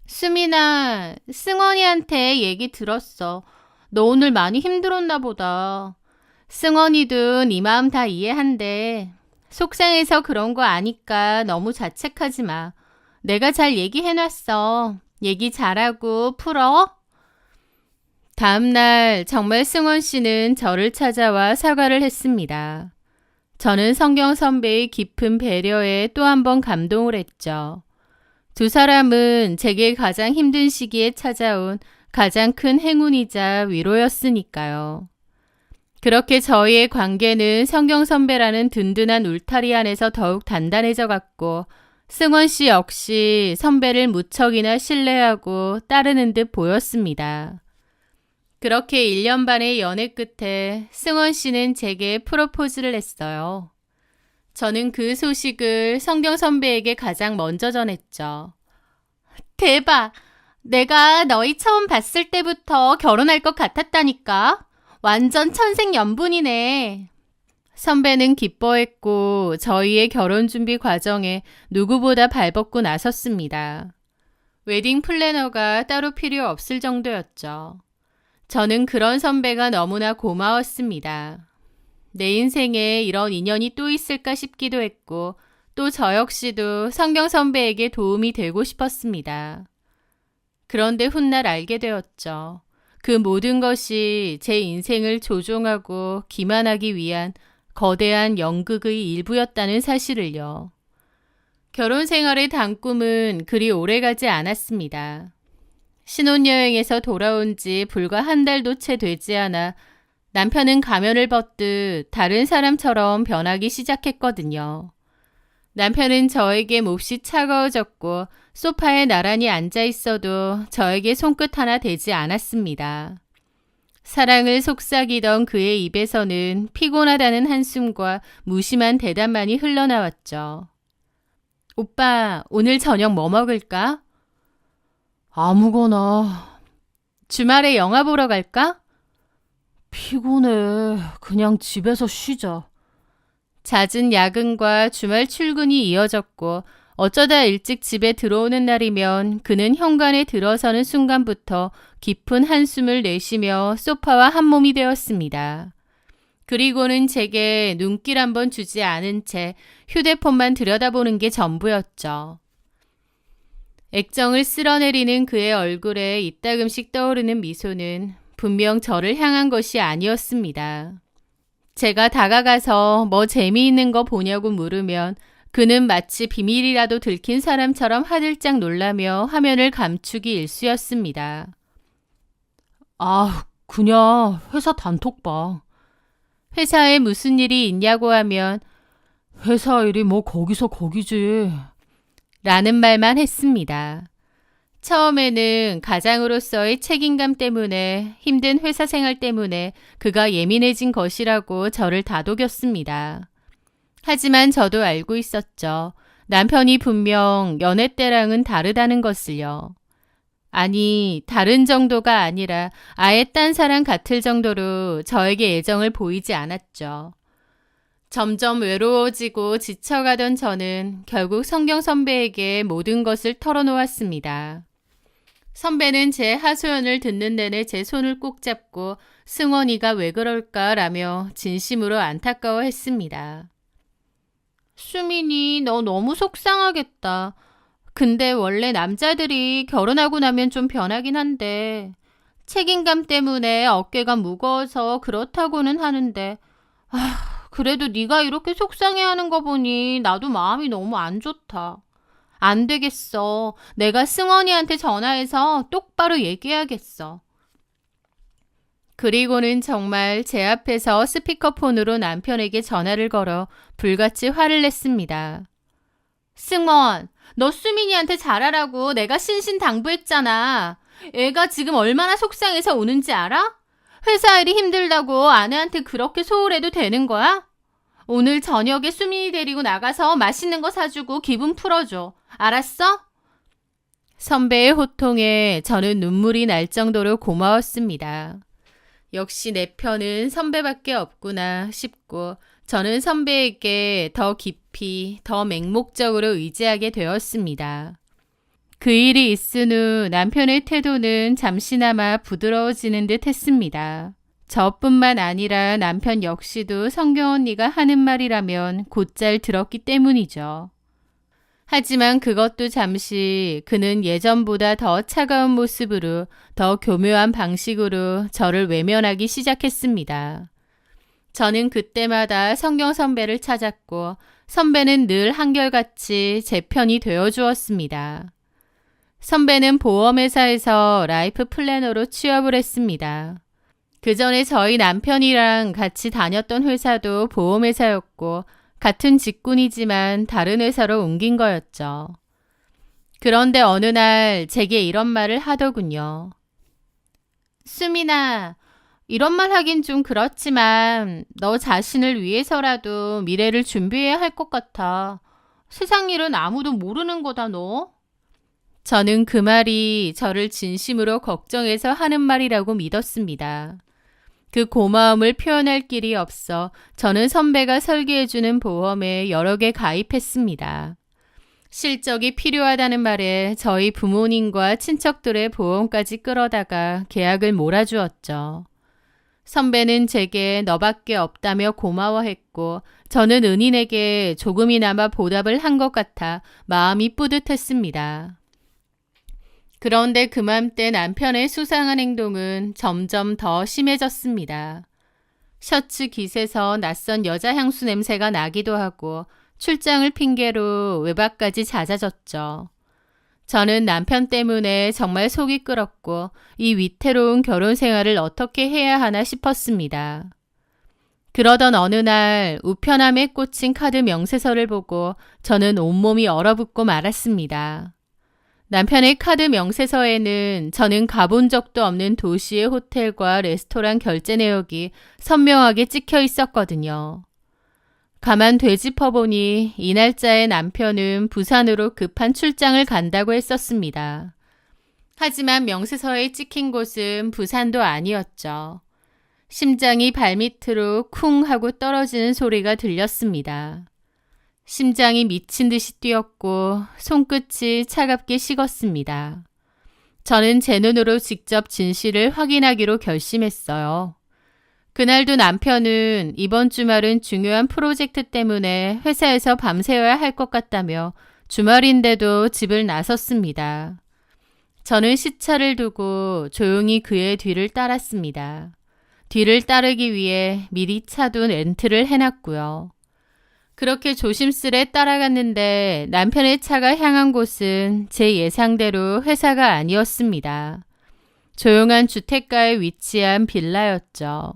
수민아, 승원이한테 얘기 들었어. 너 오늘 많이 힘들었나 보다. 승원이도 네 마음 다 이해한대. 속상해서 그런 거 아니까 너무 자책하지 마. 내가 잘 얘기해놨어. 얘기 잘하고 풀어. 다음날 정말 승원 씨는 저를 찾아와 사과를 했습니다. 저는 성경 선배의 깊은 배려에 또 한 번 감동을 했죠. 두 사람은 제게 가장 힘든 시기에 찾아온 가장 큰 행운이자 위로였으니까요. 그렇게 저희의 관계는 성경 선배라는 든든한 울타리 안에서 더욱 단단해져 갔고 승원 씨 역시 선배를 무척이나 신뢰하고 따르는 듯 보였습니다. 그렇게 1년 반의 연애 끝에 승원 씨는 제게 프로포즈를 했어요. 저는 그 소식을 성경 선배에게 가장 먼저 전했죠. 대박! 내가 너희 처음 봤을 때부터 결혼할 것 같았다니까. 완전 천생연분이네. 선배는 기뻐했고 저희의 결혼 준비 과정에 누구보다 발벗고 나섰습니다. 웨딩 플래너가 따로 필요 없을 정도였죠. 저는 그런 선배가 너무나 고마웠습니다. 내 인생에 이런 인연이 또 있을까 싶기도 했고 또 저 역시도 성경 선배에게 도움이 되고 싶었습니다. 그런데 훗날 알게 되었죠. 그 모든 것이 제 인생을 조종하고 기만하기 위한 거대한 연극의 일부였다는 사실을요. 결혼 생활의 단꿈은 그리 오래가지 않았습니다. 신혼여행에서 돌아온 지 불과 한 달도 채 되지 않아 남편은 가면을 벗듯 다른 사람처럼 변하기 시작했거든요. 남편은 저에게 몹시 차가워졌고 소파에 나란히 앉아 있어도 저에게 손끝 하나 대지 않았습니다. 사랑을 속삭이던 그의 입에서는 피곤하다는 한숨과 무심한 대답만이 흘러나왔죠. 오빠, 오늘 저녁 뭐 먹을까?
아무거나.
주말에 영화 보러 갈까?
피곤해. 그냥 집에서 쉬자.
잦은 야근과 주말 출근이 이어졌고 어쩌다 일찍 집에 들어오는 날이면 그는 현관에 들어서는 순간부터 깊은 한숨을 내쉬며 소파와 한몸이 되었습니다. 그리고는 제게 눈길 한번 주지 않은 채 휴대폰만 들여다보는 게 전부였죠. 액정을 쓸어내리는 그의 얼굴에 이따금씩 떠오르는 미소는 분명 저를 향한 것이 아니었습니다. 제가 다가가서 뭐 재미있는 거 보냐고 물으면 그는 마치 비밀이라도 들킨 사람처럼 화들짝 놀라며 화면을 감추기 일쑤였습니다.
그냥 회사 단톡방.
회사에 무슨 일이 있냐고 하면
회사 일이 뭐 거기서 거기지.
라는 말만 했습니다. 처음에는 가장으로서의 책임감 때문에 힘든 회사 생활 때문에 그가 예민해진 것이라고 저를 다독였습니다. 하지만 저도 알고 있었죠. 남편이 분명 연애 때랑은 다르다는 것을요. 아니, 다른 정도가 아니라 아예 딴 사람 같을 정도로 저에게 애정을 보이지 않았죠. 점점 외로워지고 지쳐가던 저는 결국 성경 선배에게 모든 것을 털어놓았습니다. 선배는 제 하소연을 듣는 내내 제 손을 꼭 잡고 승원이가 왜 그럴까라며 진심으로 안타까워했습니다. 수민이, 너 너무 속상하겠다. 근데 원래 남자들이 결혼하고 나면 좀 변하긴 한데 책임감 때문에 어깨가 무거워서 그렇다고는 하는데 그래도 네가 이렇게 속상해하는 거 보니 나도 마음이 너무 안 좋다. 안 되겠어. 내가 승원이한테 전화해서 똑바로 얘기해야겠어. 그리고는 정말 제 앞에서 스피커폰으로 남편에게 전화를 걸어 불같이 화를 냈습니다. 승원, 너 수민이한테 잘하라고 내가 신신당부했잖아. 애가 지금 얼마나 속상해서 우는지 알아? 회사 일이 힘들다고 아내한테 그렇게 소홀해도 되는 거야? 오늘 저녁에 수민이 데리고 나가서 맛있는 거 사주고 기분 풀어줘. 알았어? 선배의 호통에 저는 눈물이 날 정도로 고마웠습니다. 역시 내 편은 선배밖에 없구나 싶고 저는 선배에게 더 깊이, 더 맹목적으로 의지하게 되었습니다. 그 일이 있은 후 남편의 태도는 잠시나마 부드러워지는 듯 했습니다. 저뿐만 아니라 남편 역시도 성경 언니가 하는 말이라면 곧잘 들었기 때문이죠. 하지만 그것도 잠시 그는 예전보다 더 차가운 모습으로 더 교묘한 방식으로 저를 외면하기 시작했습니다. 저는 그때마다 성경 선배를 찾았고 선배는 늘 한결같이 제 편이 되어주었습니다. 선배는 보험회사에서 라이프 플래너로 취업을 했습니다. 그 전에 저희 남편이랑 같이 다녔던 회사도 보험회사였고 같은 직군이지만 다른 회사로 옮긴 거였죠. 그런데 어느 날 제게 이런 말을 하더군요. 수민아, 이런 말 하긴 좀 그렇지만 너 자신을 위해서라도 미래를 준비해야 할 것 같아. 세상 일은 아무도 모르는 거다 너. 저는 그 말이 저를 진심으로 걱정해서 하는 말이라고 믿었습니다. 그 고마움을 표현할 길이 없어 저는 선배가 설계해주는 보험에 여러 개 가입했습니다. 실적이 필요하다는 말에 저희 부모님과 친척들의 보험까지 끌어다가 계약을 몰아주었죠. 선배는 제게 너밖에 없다며 고마워했고 저는 은인에게 조금이나마 보답을 한 것 같아 마음이 뿌듯했습니다. 그런데 그맘때 남편의 수상한 행동은 점점 더 심해졌습니다. 셔츠 깃에서 낯선 여자 향수 냄새가 나기도 하고 출장을 핑계로 외박까지 잦아졌죠. 저는 남편 때문에 정말 속이 끓었고 이 위태로운 결혼 생활을 어떻게 해야 하나 싶었습니다. 그러던 어느 날 우편함에 꽂힌 카드 명세서를 보고 저는 온몸이 얼어붙고 말았습니다. 남편의 카드 명세서에는 저는 가본 적도 없는 도시의 호텔과 레스토랑 결제 내역이 선명하게 찍혀 있었거든요. 가만 되짚어보니 이 날짜에 남편은 부산으로 급한 출장을 간다고 했었습니다. 하지만 명세서에 찍힌 곳은 부산도 아니었죠. 심장이 발밑으로 쿵 하고 떨어지는 소리가 들렸습니다. 심장이 미친 듯이 뛰었고 손끝이 차갑게 식었습니다. 저는 제 눈으로 직접 진실을 확인하기로 결심했어요. 그날도 남편은 이번 주말은 중요한 프로젝트 때문에 회사에서 밤새워야 할 것 같다며 주말인데도 집을 나섰습니다. 저는 시차를 두고 조용히 그의 뒤를 따랐습니다. 뒤를 따르기 위해 미리 차둔 렌트를 해놨고요. 그렇게 조심스레 따라갔는데 남편의 차가 향한 곳은 제 예상대로 회사가 아니었습니다. 조용한 주택가에 위치한 빌라였죠.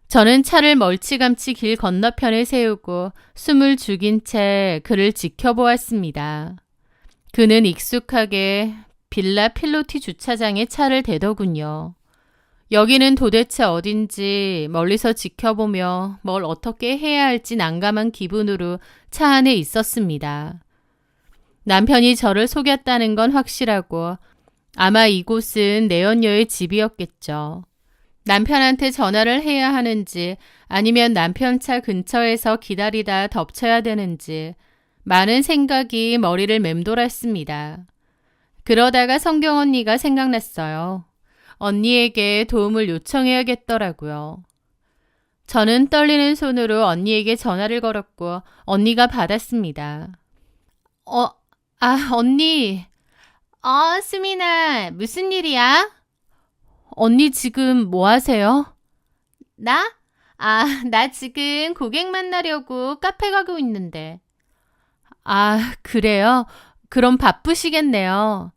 저는 차를 멀찌감치 길 건너편에 세우고 숨을 죽인 채 그를 지켜보았습니다. 그는 익숙하게 빌라 필로티 주차장에 차를 대더군요. 여기는 도대체 어딘지 멀리서 지켜보며 뭘 어떻게 해야 할지 난감한 기분으로 차 안에 있었습니다. 남편이 저를 속였다는 건 확실하고 아마 이곳은 내연녀의 집이었겠죠. 남편한테 전화를 해야 하는지 아니면 남편 차 근처에서 기다리다 덮쳐야 되는지 많은 생각이 머리를 맴돌았습니다. 그러다가 성경 언니가 생각났어요. 언니에게 도움을 요청해야겠더라고요. 저는 떨리는 손으로 언니에게 전화를 걸었고 언니가 받았습니다. 언니. 수민아, 무슨 일이야? 언니 지금 뭐 하세요? 나? 나 지금 고객 만나려고 카페 가고 있는데. 그래요? 그럼 바쁘시겠네요.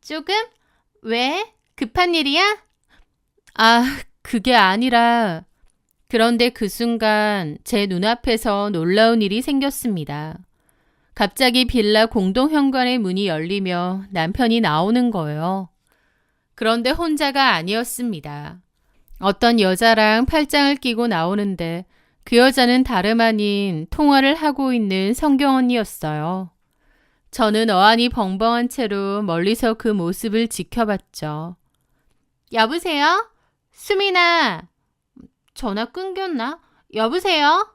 조금? 왜? 급한 일이야? 그게 아니라. 그런데 그 순간 제 눈앞에서 놀라운 일이 생겼습니다. 갑자기 빌라 공동 현관의 문이 열리며 남편이 나오는 거예요. 그런데 혼자가 아니었습니다. 어떤 여자랑 팔짱을 끼고 나오는데 그 여자는 다름 아닌 통화를 하고 있는 성경 언니였어요. 저는 어안이 벙벙한 채로 멀리서 그 모습을 지켜봤죠. 여보세요? 수민아. 전화 끊겼나? 여보세요?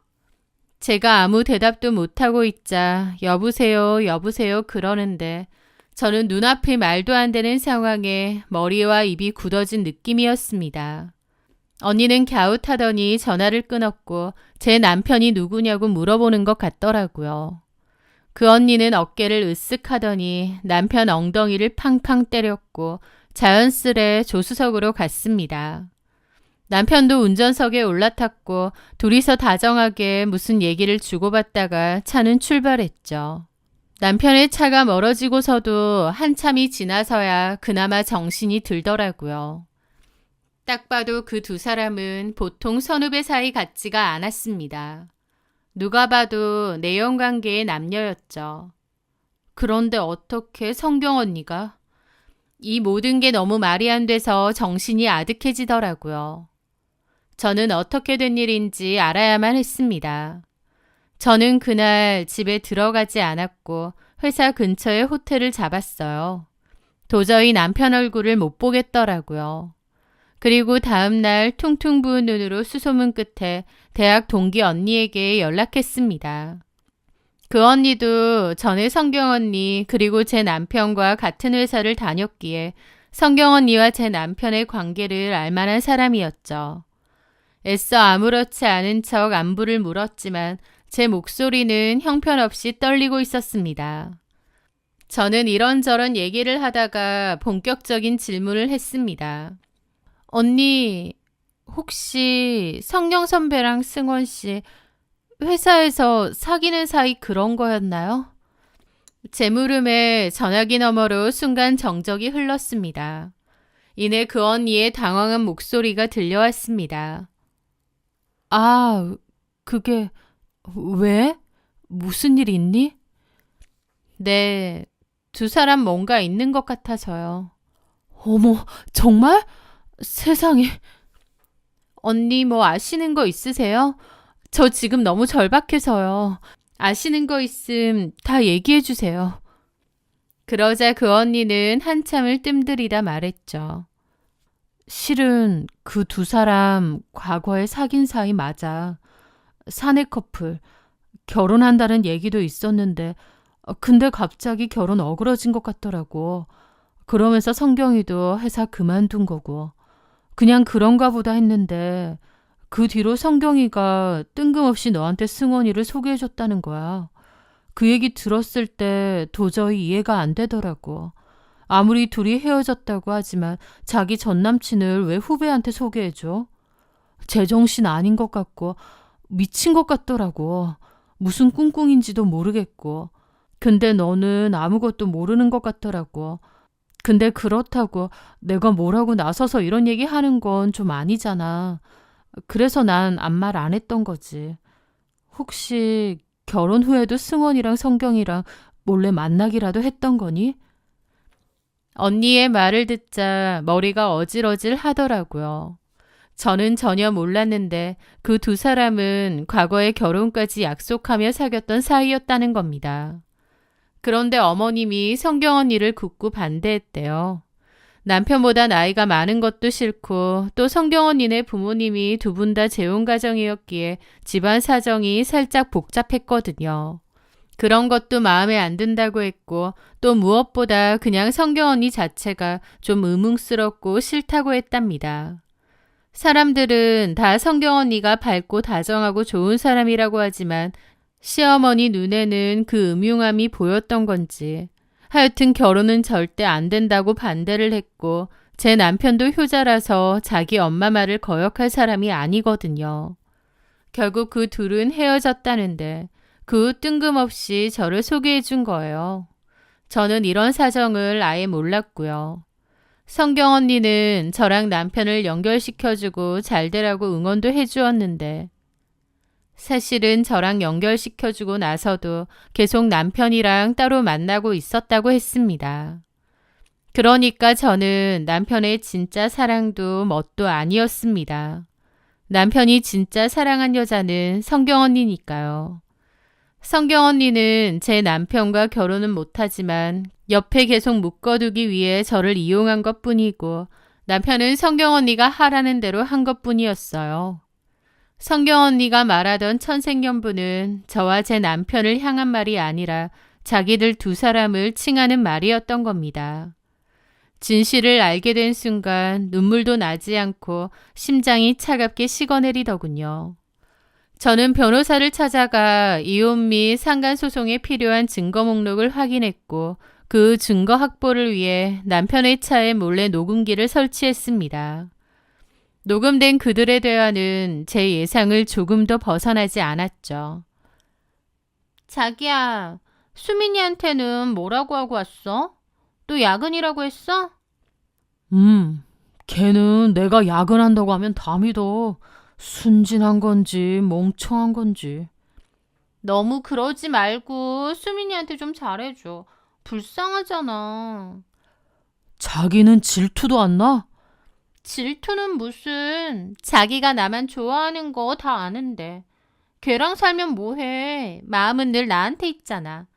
제가 아무 대답도 못하고 있자 여보세요, 여보세요 그러는데 저는 눈앞이 말도 안 되는 상황에 머리와 입이 굳어진 느낌이었습니다. 언니는 갸웃하더니 전화를 끊었고 제 남편이 누구냐고 물어보는 것 같더라고요. 그 언니는 어깨를 으쓱하더니 남편 엉덩이를 팡팡 때렸고 자연스레 조수석으로 갔습니다. 남편도 운전석에 올라탔고 둘이서 다정하게 무슨 얘기를 주고받다가 차는 출발했죠. 남편의 차가 멀어지고서도 한참이 지나서야 그나마 정신이 들더라고요. 딱 봐도 그 두 사람은 보통 선후배 사이 같지가 않았습니다. 누가 봐도 내연관계의 남녀였죠. 그런데 어떻게 성경 언니가? 이 모든 게 너무 말이 안 돼서 정신이 아득해지더라고요. 저는 어떻게 된 일인지 알아야만 했습니다. 저는 그날 집에 들어가지 않았고 회사 근처에 호텔을 잡았어요. 도저히 남편 얼굴을 못 보겠더라고요. 그리고 다음날 퉁퉁 부은 눈으로 수소문 끝에 대학 동기 언니에게 연락했습니다. 그 언니도 전에 성경 언니 그리고 제 남편과 같은 회사를 다녔기에 성경 언니와 제 남편의 관계를 알만한 사람이었죠. 애써 아무렇지 않은 척 안부를 물었지만 제 목소리는 형편없이 떨리고 있었습니다. 저는 이런저런 얘기를 하다가 본격적인 질문을 했습니다. 언니, 혹시 성경 선배랑 승원 씨 회사에서 사귀는 사이 그런 거였나요? 제 물음에 전화기 너머로 순간 정적이 흘렀습니다. 이내 그 언니의 당황한 목소리가 들려왔습니다. 그게 왜? 무슨 일 있니? 네, 두 사람 뭔가 있는 것 같아서요. 어머, 정말? 세상에. 언니 뭐 아시는 거 있으세요? 저 지금 너무 절박해서요. 아시는 거 있음 다 얘기해 주세요. 그러자 그 언니는 한참을 뜸들이다 말했죠. 실은 그 두 사람 과거에 사귄 사이 맞아. 사내 커플. 결혼한다는 얘기도 있었는데 근데 갑자기 결혼 어그러진 것 같더라고. 그러면서 성경이도 회사 그만둔 거고. 그냥 그런가 보다 했는데 그 뒤로 성경이가 뜬금없이 너한테 승원이를 소개해줬다는 거야. 그 얘기 들었을 때 도저히 이해가 안 되더라고. 아무리 둘이 헤어졌다고 하지만 자기 전남친을 왜 후배한테 소개해줘? 제정신 아닌 것 같고 미친 것 같더라고. 무슨 꿍꿍인지도 모르겠고. 근데 너는 아무것도 모르는 것 같더라고.
근데 그렇다고 내가 뭐라고 나서서 이런 얘기 하는 건 좀 아니잖아. 그래서 난 아무 말 안 했던 거지. 혹시 결혼 후에도 승원이랑 성경이랑 몰래 만나기라도 했던 거니?
언니의 말을 듣자 머리가 어질어질 하더라고요. 저는 전혀 몰랐는데 그 두 사람은 과거에 결혼까지 약속하며 사귀었던 사이였다는 겁니다. 그런데 어머님이 성경 언니를 굳고 반대했대요. 남편보다 나이가 많은 것도 싫고 또 성경 언니네 부모님이 두 분 다 재혼 가정이었기에 집안 사정이 살짝 복잡했거든요. 그런 것도 마음에 안 든다고 했고 또 무엇보다 그냥 성경 언니 자체가 좀 의문스럽고 싫다고 했답니다. 사람들은 다 성경 언니가 밝고 다정하고 좋은 사람이라고 하지만 시어머니 눈에는 그 음흉함이 보였던 건지 하여튼 결혼은 절대 안 된다고 반대를 했고 제 남편도 효자라서 자기 엄마 말을 거역할 사람이 아니거든요. 결국 그 둘은 헤어졌다는데 그 후 뜬금없이 저를 소개해 준 거예요. 저는 이런 사정을 아예 몰랐고요. 성경 언니는 저랑 남편을 연결시켜주고 잘 되라고 응원도 해주었는데 사실은 저랑 연결시켜주고 나서도 계속 남편이랑 따로 만나고 있었다고 했습니다. 그러니까 저는 남편의 진짜 사랑도 뭣도 아니었습니다. 남편이 진짜 사랑한 여자는 성경 언니니까요. 성경 언니는 제 남편과 결혼은 못하지만 옆에 계속 묶어두기 위해 저를 이용한 것뿐이고 남편은 성경 언니가 하라는 대로 한 것뿐이었어요. 성경 언니가 말하던 천생연분은 저와 제 남편을 향한 말이 아니라 자기들 두 사람을 칭하는 말이었던 겁니다. 진실을 알게 된 순간 눈물도 나지 않고 심장이 차갑게 식어내리더군요. 저는 변호사를 찾아가 이혼 및 상간소송에 필요한 증거 목록을 확인했고 그 증거 확보를 위해 남편의 차에 몰래 녹음기를 설치했습니다. 녹음된 그들의 대화는 제 예상을 조금 더 벗어나지 않았죠. 자기야, 수민이한테는 뭐라고 하고 왔어? 또 야근이라고 했어?
걔는 내가 야근한다고 하면 다 믿어. 순진한 건지 멍청한 건지.
너무 그러지 말고 수민이한테 좀 잘해줘. 불쌍하잖아.
자기는 질투도 안 나?
질투는 무슨, 자기가 나만 좋아하는 거 다 아는데. 걔랑 살면 뭐해. 마음은 늘 나한테 있잖아.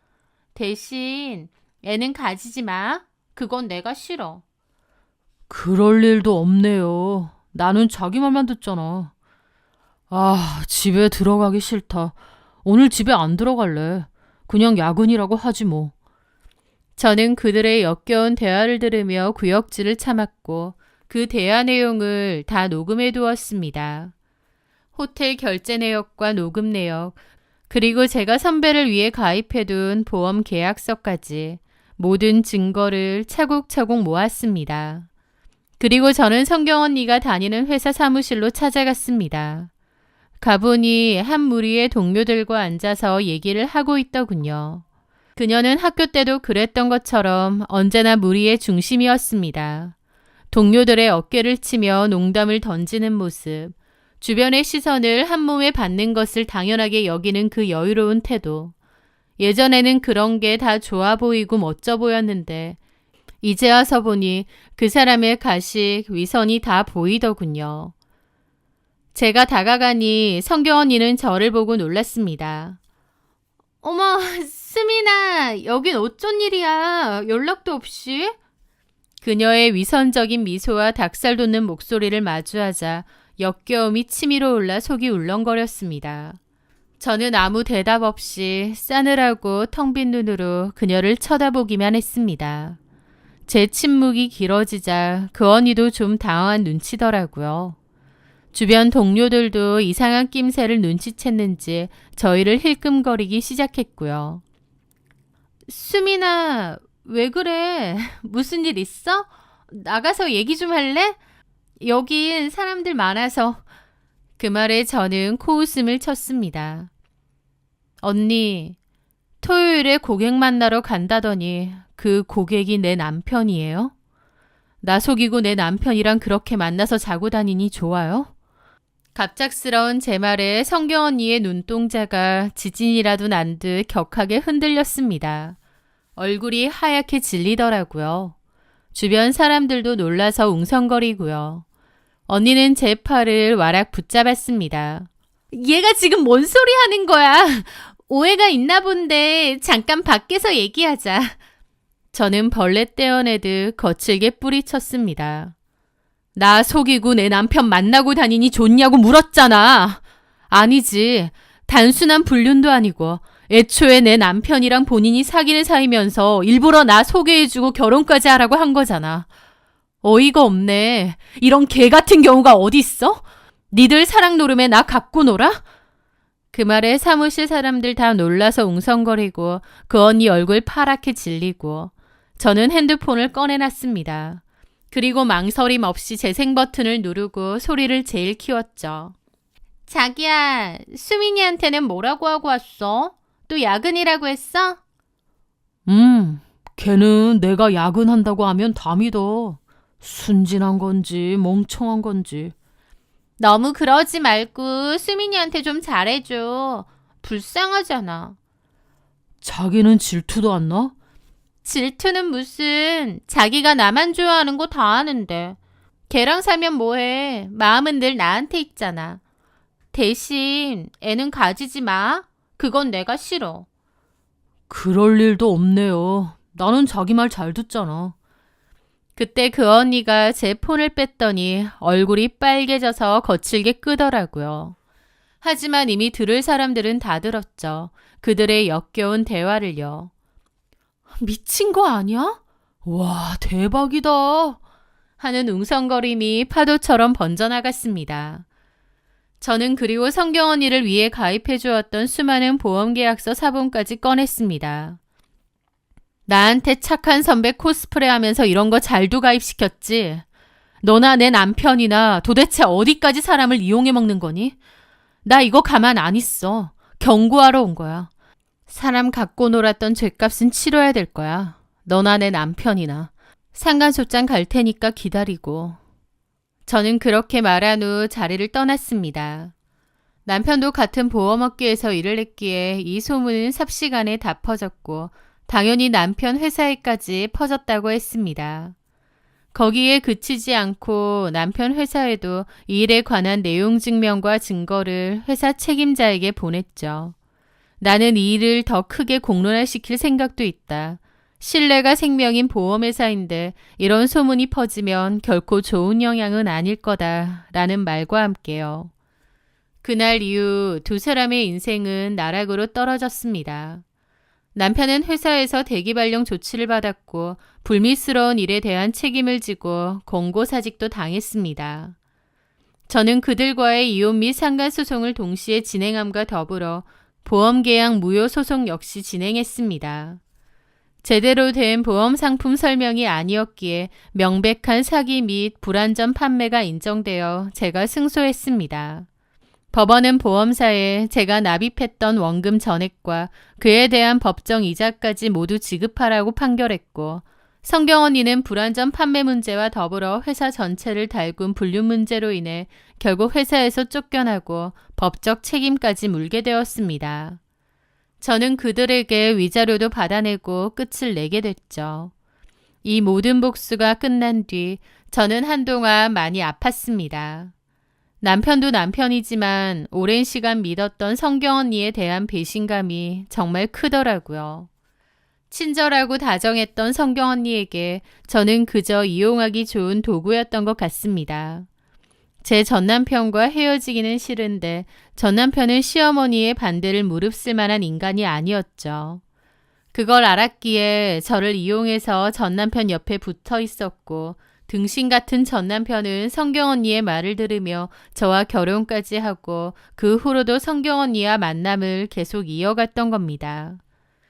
대신 애는 가지지 마. 그건 내가 싫어.
그럴 일도 없네요. 나는 자기 말만 듣잖아. 아, 집에 들어가기 싫다. 오늘 집에 안 들어갈래. 그냥 야근이라고 하지 뭐.
저는 그들의 역겨운 대화를 들으며 구역질을 참았고 그 대화 내용을 다 녹음해 두었습니다. 호텔 결제 내역과 녹음 내역, 그리고 제가 선배를 위해 가입해둔 보험 계약서까지 모든 증거를 차곡차곡 모았습니다. 그리고 저는 성경 언니가 다니는 회사 사무실로 찾아갔습니다. 가보니 한 무리의 동료들과 앉아서 얘기를 하고 있더군요. 그녀는 학교 때도 그랬던 것처럼 언제나 무리의 중심이었습니다. 동료들의 어깨를 치며 농담을 던지는 모습, 주변의 시선을 한 몸에 받는 것을 당연하게 여기는 그 여유로운 태도. 예전에는 그런 게 다 좋아 보이고 멋져 보였는데 이제 와서 보니 그 사람의 가식, 위선이 다 보이더군요. 제가 다가가니 성경 언니는 저를 보고 놀랐습니다. 어머, 수민아, 여긴 어쩐 일이야. 연락도 없이? 그녀의 위선적인 미소와 닭살 돋는 목소리를 마주하자 역겨움이 치밀어 올라 속이 울렁거렸습니다. 저는 아무 대답 없이 싸늘하고 텅 빈 눈으로 그녀를 쳐다보기만 했습니다. 제 침묵이 길어지자 그 언니도 좀 당황한 눈치더라고요. 주변 동료들도 이상한 낌새를 눈치챘는지 저희를 힐끔거리기 시작했고요. 수민아, 왜 그래? 무슨 일 있어? 나가서 얘기 좀 할래? 여긴 사람들 많아서. 그 말에 저는 코웃음을 쳤습니다. 언니, 토요일에 고객 만나러 간다더니 그 고객이 내 남편이에요? 나 속이고 내 남편이랑 그렇게 만나서 자고 다니니 좋아요? 갑작스러운 제 말에 성경 언니의 눈동자가 지진이라도 난 듯 격하게 흔들렸습니다. 얼굴이 하얗게 질리더라고요. 주변 사람들도 놀라서 웅성거리고요. 언니는 제 팔을 와락 붙잡았습니다. 얘가 지금 뭔 소리 하는 거야? 오해가 있나 본데 잠깐 밖에서 얘기하자. 저는 벌레 떼어내듯 거칠게 뿌리쳤습니다. 나 속이고 내 남편 만나고 다니니 좋냐고 물었잖아. 아니지. 단순한 불륜도 아니고 애초에 내 남편이랑 본인이 사귀는 사이면서 일부러 나 소개해주고 결혼까지 하라고 한 거잖아. 어이가 없네. 이런 개 같은 경우가 어디 있어? 니들 사랑 노름에 나 갖고 놀아? 그 말에 사무실 사람들 다 놀라서 웅성거리고 그 언니 얼굴 파랗게 질리고 저는 핸드폰을 꺼내놨습니다. 그리고 망설임 없이 재생 버튼을 누르고 소리를 제일 키웠죠. 자기야, 수민이한테는 뭐라고 하고 왔어? 또 야근이라고 했어?
걔는 내가 야근한다고 하면 다 믿어. 순진한 건지 멍청한 건지.
너무 그러지 말고 수민이한테 좀 잘해줘. 불쌍하잖아.
자기는 질투도 안 나?
질투는 무슨, 자기가 나만 좋아하는 거 다 아는데. 걔랑 살면 뭐해. 마음은 늘 나한테 있잖아. 대신 애는 가지지 마. 그건 내가 싫어.
그럴 일도 없네요. 나는 자기 말 잘 듣잖아.
그때 그 언니가 제 폰을 뺐더니 얼굴이 빨개져서 거칠게 끄더라고요. 하지만 이미 들을 사람들은 다 들었죠. 그들의 역겨운 대화를요. 미친 거 아니야?
와, 대박이다.
하는 웅성거림이 파도처럼 번져나갔습니다. 저는 그리고 성경 언니를 위해 가입해 주었던 수많은 보험계약서 사본까지 꺼냈습니다. 나한테 착한 선배 코스프레 하면서 이런 거 잘도 가입시켰지. 너나 내 남편이나 도대체 어디까지 사람을 이용해 먹는 거니? 나 이거 가만 안 있어. 경고하러 온 거야. 사람 갖고 놀았던 죗값은 치러야 될 거야. 너나 내 남편이나. 상간소장 갈 테니까 기다리고. 저는 그렇게 말한 후 자리를 떠났습니다. 남편도 같은 보험업계에서 일을 했기에 이 소문은 삽시간에 다 퍼졌고 당연히 남편 회사에까지 퍼졌다고 했습니다. 거기에 그치지 않고 남편 회사에도 이 일에 관한 내용 증명과 증거를 회사 책임자에게 보냈죠. 나는 이 일을 더 크게 공론화시킬 생각도 있다. 신뢰가 생명인 보험회사인데 이런 소문이 퍼지면 결코 좋은 영향은 아닐 거다라는 말과 함께요. 그날 이후 두 사람의 인생은 나락으로 떨어졌습니다. 남편은 회사에서 대기발령 조치를 받았고 불미스러운 일에 대한 책임을 지고 공고사직도 당했습니다. 저는 그들과의 이혼 및 상간소송을 동시에 진행함과 더불어 보험계약 무효 소송 역시 진행했습니다. 제대로 된 보험 상품 설명이 아니었기에 명백한 사기 및 불안전 판매가 인정되어 제가 승소했습니다. 법원은 보험사에 제가 납입했던 원금 전액과 그에 대한 법정 이자까지 모두 지급하라고 판결했고 성경 언니는 불안전 판매 문제와 더불어 회사 전체를 달군 불륜 문제로 인해 결국 회사에서 쫓겨나고 법적 책임까지 물게 되었습니다. 저는 그들에게 위자료도 받아내고 끝을 내게 됐죠. 이 모든 복수가 끝난 뒤 저는 한동안 많이 아팠습니다. 남편도 남편이지만 오랜 시간 믿었던 성경 언니에 대한 배신감이 정말 크더라고요. 친절하고 다정했던 성경 언니에게 저는 그저 이용하기 좋은 도구였던 것 같습니다. 제 전남편과 헤어지기는 싫은데 전남편은 시어머니의 반대를 무릅쓸 만한 인간이 아니었죠. 그걸 알았기에 저를 이용해서 전남편 옆에 붙어 있었고 등신 같은 전남편은 성경 언니의 말을 들으며 저와 결혼까지 하고 그 후로도 성경 언니와 만남을 계속 이어갔던 겁니다.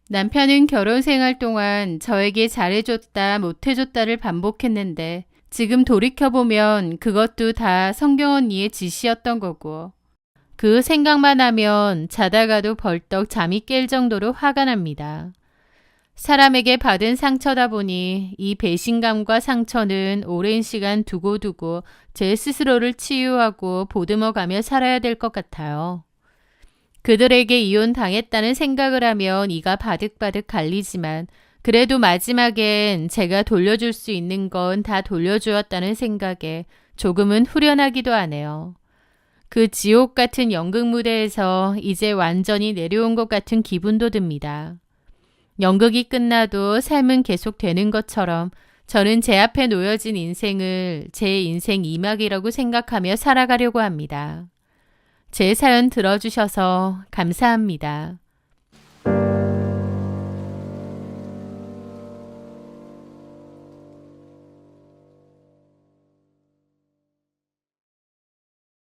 남편은 결혼 생활 동안 저에게 잘해줬다 못해줬다를 반복했는데 지금 돌이켜보면 그것도 다 성경 언니의 지시였던 거고 그 생각만 하면 자다가도 벌떡 잠이 깰 정도로 화가 납니다. 사람에게 받은 상처다 보니 이 배신감과 상처는 오랜 시간 두고두고 제 스스로를 치유하고 보듬어가며 살아야 될 것 같아요. 그들에게 이혼당했다는 생각을 하면 이가 바득바득 갈리지만 그래도 마지막엔 제가 돌려줄 수 있는 건 다 돌려주었다는 생각에 조금은 후련하기도 하네요. 그 지옥 같은 연극 무대에서 이제 완전히 내려온 것 같은 기분도 듭니다. 연극이 끝나도 삶은 계속되는 것처럼 저는 제 앞에 놓여진 인생을 제 인생 2막이라고 생각하며 살아가려고 합니다. 제 사연 들어주셔서 감사합니다.